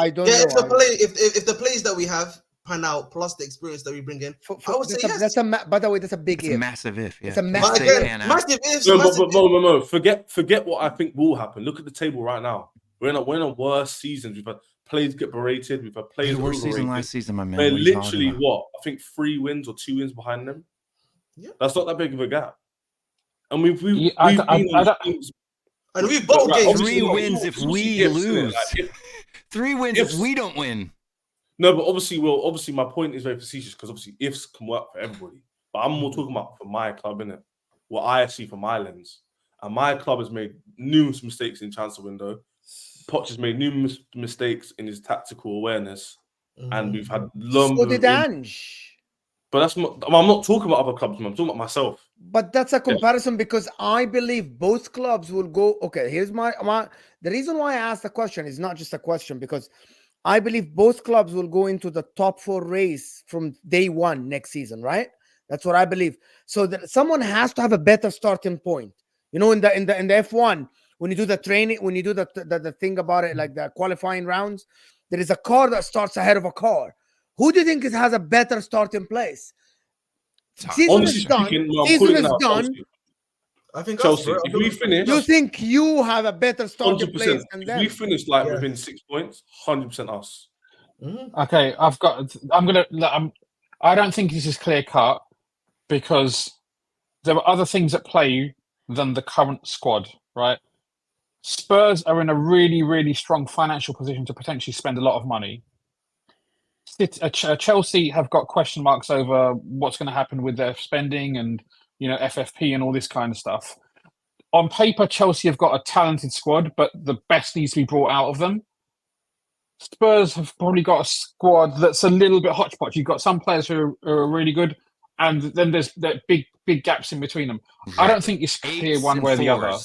don't know. If the players that we have pan out plus the experience that we bring in, I would say yes. By the way, that's a big It's a massive if. Yeah. It's a massive if. No. Forget what I think will happen. Look at the table right now. We're in a worse season. We've had players get berated. We've had players. Worst season last season, my man. We're literally I think 3 wins or 2 wins behind them. Yeah. That's not that big of a gap. And we've and we've both games. 3 wins if we lose. 3 wins if we don't win. No, but obviously my point is very facetious because obviously ifs can work for everybody. But I'm more talking about for my club, innit? What I see from my lens. And my club has made numerous mistakes in transfer window. Poch has made numerous mistakes in his tactical awareness. And we've had So did Ange. But that's not. I'm not talking about other clubs, man. I'm talking about myself. But that's a comparison because I believe both clubs will go. Okay, here's the reason why I asked the question is not just a question because I believe both clubs will go into the top 4 race from day one next season, right? That's what I believe. So that someone has to have a better starting point. You know, in the F1, when you do the training, when you do the thing about it, like the qualifying rounds, there is a car that starts ahead of a car. Who do you think has a better starting place? Season Honestly is done. speaking, no, I'm Season calling it is now. done. I think us, Chelsea. bro. If we finish, You think you have a better starting 100%. place than If we them? finish like Yeah. within 6 points, 100% us. Okay, I don't think this is clear cut because there are other things at play than the current squad, right? Spurs are in a really, really strong financial position to potentially spend a lot of money. Chelsea have got question marks over what's going to happen with their spending and FFP and all this kind of stuff. On paper, Chelsea have got a talented squad, but the best needs to be brought out of them. Spurs have probably got a squad that's a little bit hodgepodge. You've got some players who are really good, and then there's big gaps in between them. I don't think it's clear one way or the other.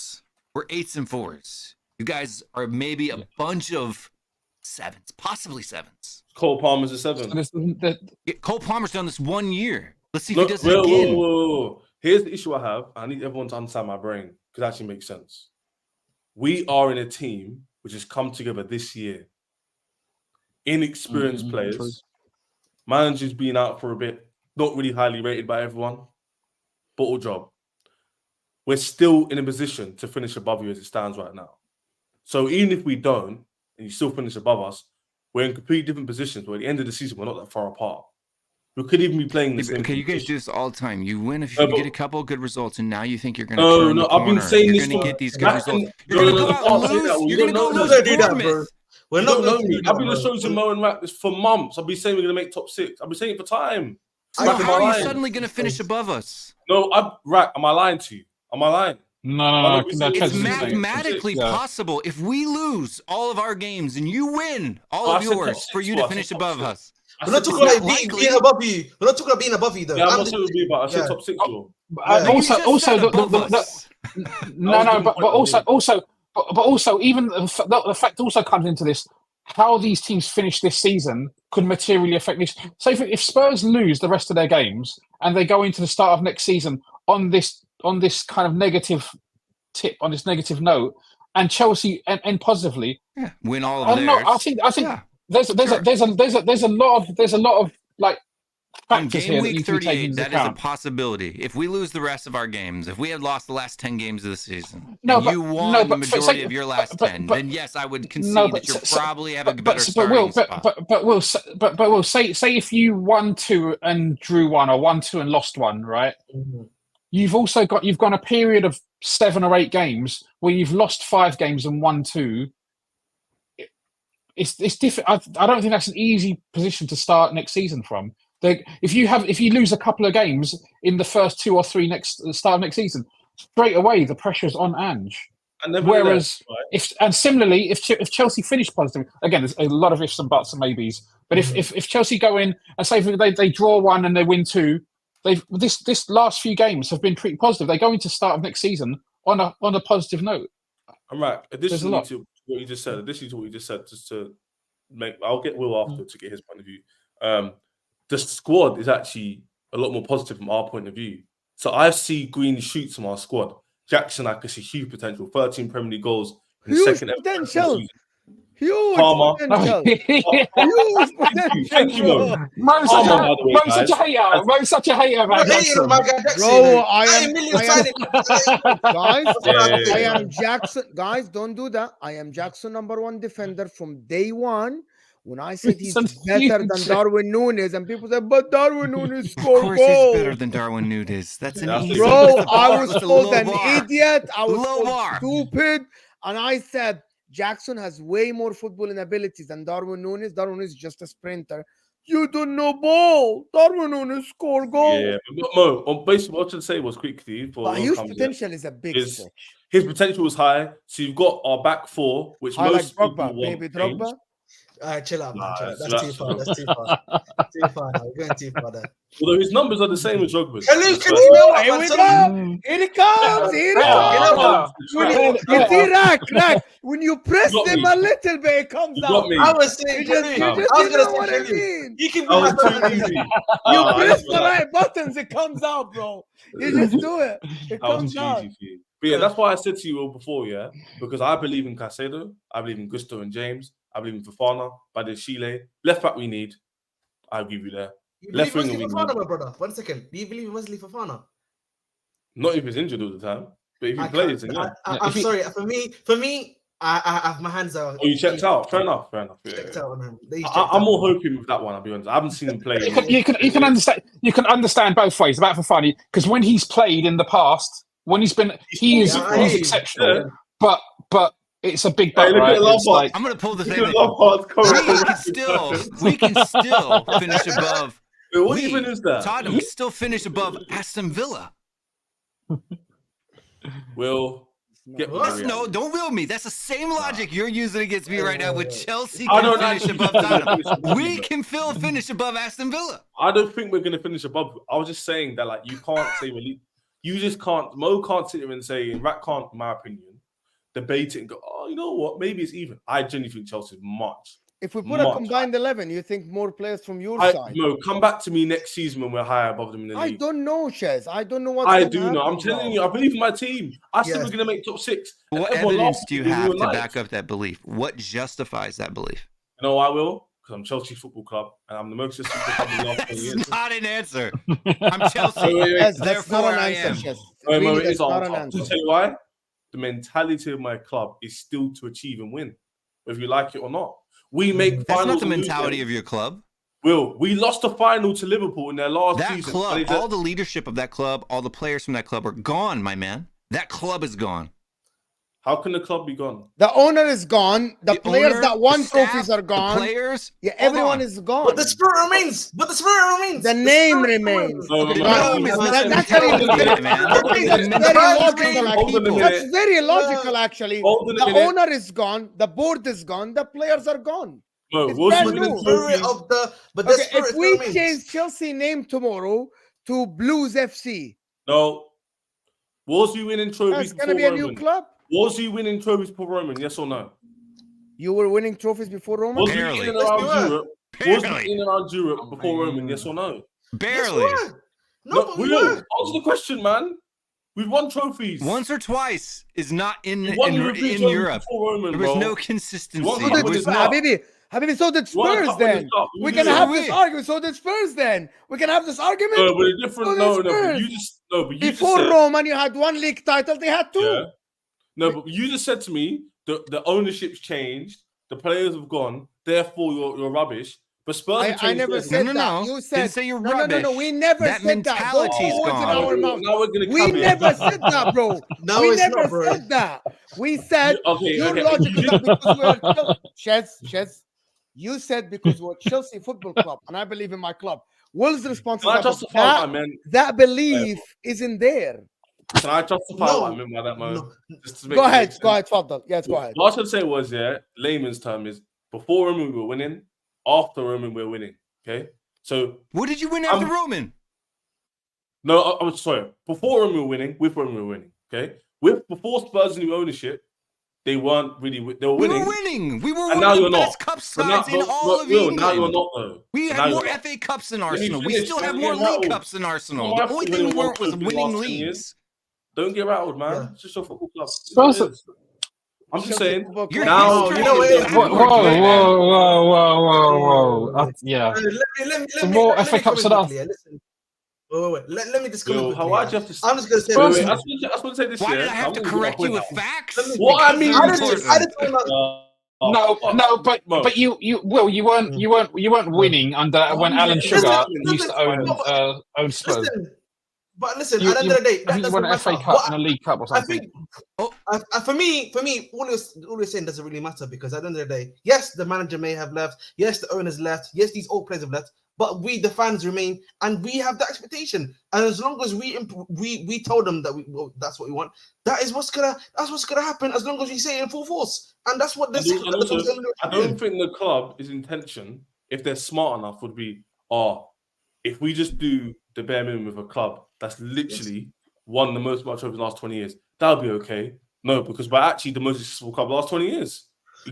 We're 8s and 4s. You guys are maybe a bunch of 7s, possibly 7s. Cole Palmer's a 7. Cole Palmer's done this 1 year. Let's see if Look, he does it again. whoa. Here's the issue I have. I need everyone to understand my brain because it actually makes sense. We are in a team which has come together this year. Inexperienced players. True. Manager's been out for a bit. Not really highly rated by everyone. Bottle job. We're still in a position to finish above you as it stands right now. So even if we don't, and you still finish above us, we're in completely different positions. But at the end of the season, we're not that far apart. We could even be playing the same. Okay, you guys do this all the time. You win if you get a couple of good results, and now you think you're going to turn the corner. I've been saying you're this. Going to get these good results. You're going to go out and lose. You're going to go lose to Bournemouth. We're not going to do that, I've been showing to Mo and Rack this for months. I've been saying we're going to make top 6. I've been saying it for time. So how are you suddenly going to finish above us? No, Rack, am I lying to you? Am I lying? No. It's mathematically possible if we lose all of our games and you win all of yours for you to finish above us. We're not talking about being above you. We're not talking about being above you, though. Yeah, I'm not saying we'll be above. I said top 6, though. But also, even the fact also comes into this. How these teams finish this season could materially affect this. So if Spurs lose the rest of their games and they go into the start of next season on this kind of negative tip, on this negative note, and Chelsea end positively, win all of theirs. I think there's a lot of like on factors game here week 38, that is a account. possibility. If we lose the rest of our games, if we had lost the last 10 games of the season, you won the majority of your last 10, then yes, I would concede that you're probably having a better starting spot. But we'll say if you won 2 and drew 1, or won 2 and lost 1, right? Mm-hmm. You've gone a period of 7 or 8 games where you've lost 5 games and won 2. It's different. I don't think that's an easy position to start next season from. If you lose a couple of games in the first 2 or 3 start of next season, straight away the pressure's on Ange. Whereas similarly, if Chelsea finish positive, again, there's a lot of ifs and buts and maybes. But if Chelsea go in and say they draw 1 and they win 2, this last few games have been pretty positive. They go into start of next season on a positive note. I'm right. Additionally to what you just said, just to make, I'll get Will after to get his point of view. The squad is actually a lot more positive from our point of view. So I see green shoots from our squad. Jackson, I can see huge potential. 13 Premier League goals in the second potential. Huge Palmer. potential. Huge potential. Thank you, Mo. Mo's such a hater. Mo's such a hater about Jackson. Bro, I am Jackson. Guys, don't do that. I am Jackson #1 defender from day one. When I said he's better than Darwin Núñez, and people said, but Darwin Núñez scored goals. Of course he's better than Darwin Núñez. That's an easy. Bro, I was called an idiot. I was called stupid. And I said, Jackson has way more footballing abilities than Darwin Núñez. Darwin Núñez is just a sprinter. You don't know ball. Darwin Núñez scored goals. Yeah, but Mo, on basically what I should say was quickly. But his potential is a big stretch. His potential was high. So you've got our back 4, which high most like Drogba, people want. maybe Drogba. All right, chill out, man. Nah, Chill out. it's That's too far. That's too far. Too far now. We're going too far there. Although his numbers are the same as Drogba's. Can you know what, Here man? we So- go. Here it comes. Here it comes. When you see rack. When you press got them me. a little bit, it comes You got out. me. I was saying, You just, Kalu. you I just was you gonna know what say I Kalu. mean. You can be That was like too easy. You I press didn't the know that. right buttons, it comes out, bro. You just do it. It That was comes too out. easy for you. But yeah, that's why I said to you all before, yeah, because I believe in Caicedo, I believe in Gusto and James, I believe in Fofana, Badiashile. Left back we need. I'll give you there. You Left believe winger Wesley we Fofana, need. my brother? 1 second. Do you believe in Wesley Fofana? Not if he's injured all the time, but if he I plays, can't. then yeah. I'm sorry. For me, I have my hands out. Oh, you checked out. Fair enough. Yeah, Checked yeah. out on him. He's checked I'm out. more hoping with that one. I'll be honest. I haven't seen him play. You can understand. You can understand both ways about Fofana because when he's played in the past, when he's Yeah, I he's hear you. exceptional. Yeah. But it's a big Hey, but, look right? at It's Lampard. like I'm gonna pull the Look thing. at Lampard's We can still finish above. What even is that? Tottenham can still finish above Aston Villa. Will get What? me. No, don't will me. That's the same logic you're using against me right now. With Chelsea I can don't finish actually above think we're gonna Tottenham, finish above we them. can still finish above Aston Villa. I don't think we're gonna finish above. I was just saying that like you can't say you just can't. Mo can't sit here and say, and Rat can't, in my opinion, debate it and go, oh, you know what? Maybe it's even. I genuinely think Chelsea's much. If we put a Much. combined 11, you think more players from your side? Mo, come back to me next season when we're higher above them in the I league. don't know, Shez. I don't know what's I gonna do know. I'm happen, telling bro. you, I believe in my team. I said Yes. we're gonna make top 6. And What everyone evidence laughed do you at me when have we to were back live. up that belief? What justifies that belief? You know I will? Because I'm Chelsea Football Club and I'm the most successful club in the last 20 years. That's not an answer. I'm Chelsea. Wait. Yes, that's Therefore, not an I answer, am. Shez. Wait, Really, it is that's not an answer. answer. To tell you why, the mentality of my club is still to achieve and win, whether you like it or not. We make That's finals. not the and lose mentality them. of your club. Will, we lost the final to Liverpool in their last That season. club, But all the leadership of that club, all the players from that club are gone, my man. That club is gone. how can the club be gone? The owner is gone. The players owner, that won the staff, trophies are The gone. players, Yeah, all everyone gone. is gone. But the spirit remains. The The name spirit remains. No, The no, name no, is no, not That- the that's very- mentality, that's- man. that's The very mentality logical, of Hold on a people. minute. That's very logical, actually. Hold on a The minute. owner is gone. The board is gone. The players are gone. No, It's was brand we new. winning the spirit trophies? of the. But the Okay, spirit if we remains. change Chelsea name tomorrow to Blues FC, No. Was we winning trophies that's gonna before be a new Roman? club. Was he winning trophies before Roman? Yes or no? You were winning trophies before Roman. Was Barely. we in and Yes, around we were. Europe? Was Barely. we in and around Europe Oh, before Roman? man. Yes or no? Yes, Barely. we were. No, but we Will, were. answer the question, man. We've won trophies. Once or twice is not in We won in European trophies Europe. before Roman, There was bro. no consistency. You want So to There did win was this no. cup? Habibi, so did You want to Spurs cup win this then. cup? We're do gonna it. have we? this argument. So did Spurs then. We're gonna have this argument. No, but a different. So No, did no, but Spurs. you just no, but you just Before said. Roman, you had one league title. They had two. Yeah. No, but you just said to me the ownership's changed, the players have gone, therefore you're rubbish. But Spurs have I changed. never theirs. said No, that. no. You Didn't said say you're no, no, rubbish. we never That said that. Don't mentality's put words in gone. our mouth. Now we're gonna We come in. never said that, bro. No, we it's never not, bro. said that. We said Okay, your okay. logic You is that because we're Shez. You said because we're Chelsea Football Club, and I believe in my club. Will's response Can I is that, justify what I meant? that belief isn't there. Can I justify No. what I meant by that, Mo? No. Just to make Go it ahead, make sense. go ahead, Fadl. Yes, go ahead. What I was gonna say was, yeah, layman's term is before Roman we were winning, after Roman we're winning. Okay, so What did you win after Roman? no, I'm sorry. Before Roman we were winning, with Roman we were winning. Okay, before Spurs new ownership, they weren't really. They were We winning. were winning. We were And one now of the you're best not. cup But now- sides in but- all but of Will, England. now you're not though. We Now had you're more not. FA Cups than Let me Arsenal. We finish, still have don't more get league rattled. cups than Arsenal. You The have to only win thing we one weren't was trophy winning last 10 leagues. years. Don't get rattled, man. Yeah. It's just your football club. It's Spurs- what it is. I'm just Chelsea saying. Football Your Club. Now, history you know what is it is? Whoa, backwards, whoa, my man. whoa. Yeah. Let more me FA Cups come than in us. quickly, yeah. Listen. Wait. Let me just come in Will, quickly. how why'd you have to? I'm just gonna say. Spurs- Wait, I just want to say this. Why yeah, did I have to I'm gonna correct get you my with point out. facts? What I Because mean they're is I this. important. didn't know. No, but you weren't winning under when Alan Sugar used to own Spurs. Listen. You- At the end of the day, I that think you won doesn't an FA matter. Cup What and a League Cup or I something. think Oh. for me, all you're saying doesn't really matter because at the end of the day, yes, the manager may have left, yes, the owners left, yes, these old players have left, but we the fans remain, and we have that expectation. And as long as we told them that that's what we want, that's what's gonna happen. As long as we say it in full force, and that's what this. And also, I don't think the club's intention, if they're smart enough, would be, if we just do the bare minimum with a club that's literally won the most much over the last 20 years, that'll be okay. No, because we're actually the most successful club the last 20 years.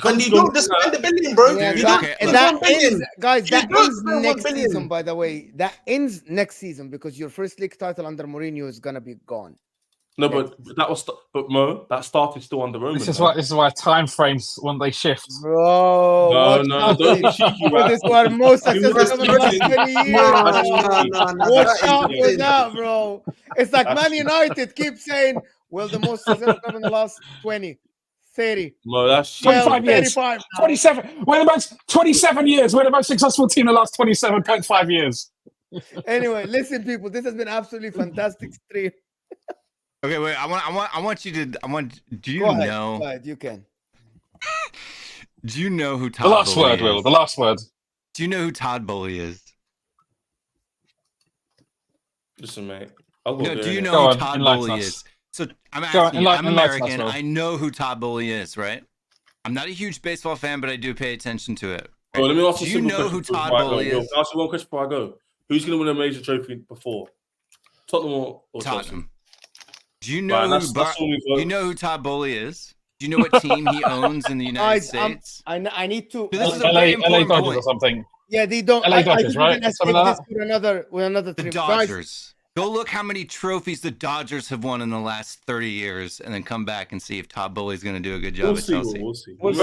And you don't just spend $1 billion, bro. Yeah, You that, don't and spend that $1 billion. ends, guys. That don't ends spend next $1 billion. season. By the way, that ends next season because your first league title under Mourinho is gonna be gone. No, but Mo, that started still under Roman. This is why time frames when they shift. Bro, No, don't be cheeky, This is our most successful over the last 20 years. No. Watch out for that, bro. It's like Man United keep saying, well, the most successful club in the last 20, 30, Mo, that's 25 years. 35. 27. We're the most 27 years. We're the most successful team in the last 27.5 years. Anyway, listen, people, this has been absolutely fantastic stream. Okay, wait. I want you to. Do you Go ahead. know? Go ahead, you can. Do you know who The Todd last Bowley word, is? Will. The last word. Do you know who Todd Bowley is? Listen, mate. I'll go No. there, Do you innit? know Go who on, Todd enlighten Bowley us. is? So I'm Go on, asking you. I'm enlighten us, American. Will. I know who Todd Bowley is, right? I'm not a huge baseball fan, but I do pay attention to it. Oh, let me ask Do you you a simple know question who before Todd I go. Bowley Yo, is? can I ask you one question before I go? Who's going to win a major trophy before? Tottenham or Chelsea? Tottenham. Do you know Right, who? that's all we Do vote. you know who Todd Bowley is? Do you know what team he owns in the United Guys, States? I need to. This is a LA, very LA important Dodgers point. or something. Yeah, they don't. LA I Dodgers, think right? we're gonna Something save like this for another The trip. Dodgers. Go look how many trophies the Dodgers have won in the last 30 years, and then come back and see if Todd Bowley's going to do a good job We'll at see. Chelsea. We'll see. We'll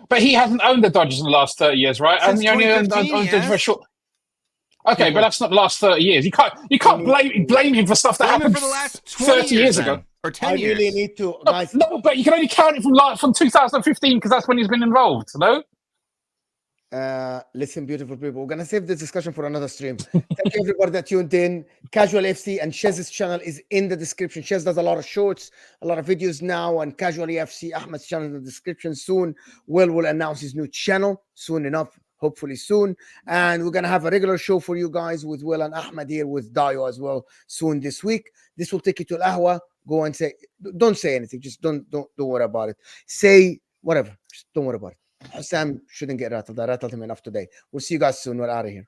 But he hasn't owned the Dodgers in the last 30 years, right? Since Hasn't he only owned 2015 he Dodgers for a has. short? Okay, but that's not the last 30 years. You can't blame him for stuff that Blame him happened for the last 20 30 years ago. then, or 10 I years. really need to, guys. No, but you can only count it from 2015 because that's when he's been involved. No. Listen, beautiful people, we're gonna save this discussion for another stream. Thank you everybody that tuned in. Casual FC and Shez's channel is in the description. Shez does a lot of shorts, a lot of videos now, and Casual FC Ahmed's channel in the description. Soon will announce his new channel soon enough, hopefully soon, and we're gonna have a regular show for you guys with Will and Ahmed here with Dio as well soon this week. This will take you to Al-Ahwa. Go and don't say anything, just don't worry about it. Say whatever, just don't worry about it. HUSAM shouldn't get rattled. I rattled him enough today. We'll see you guys soon. We're out of here.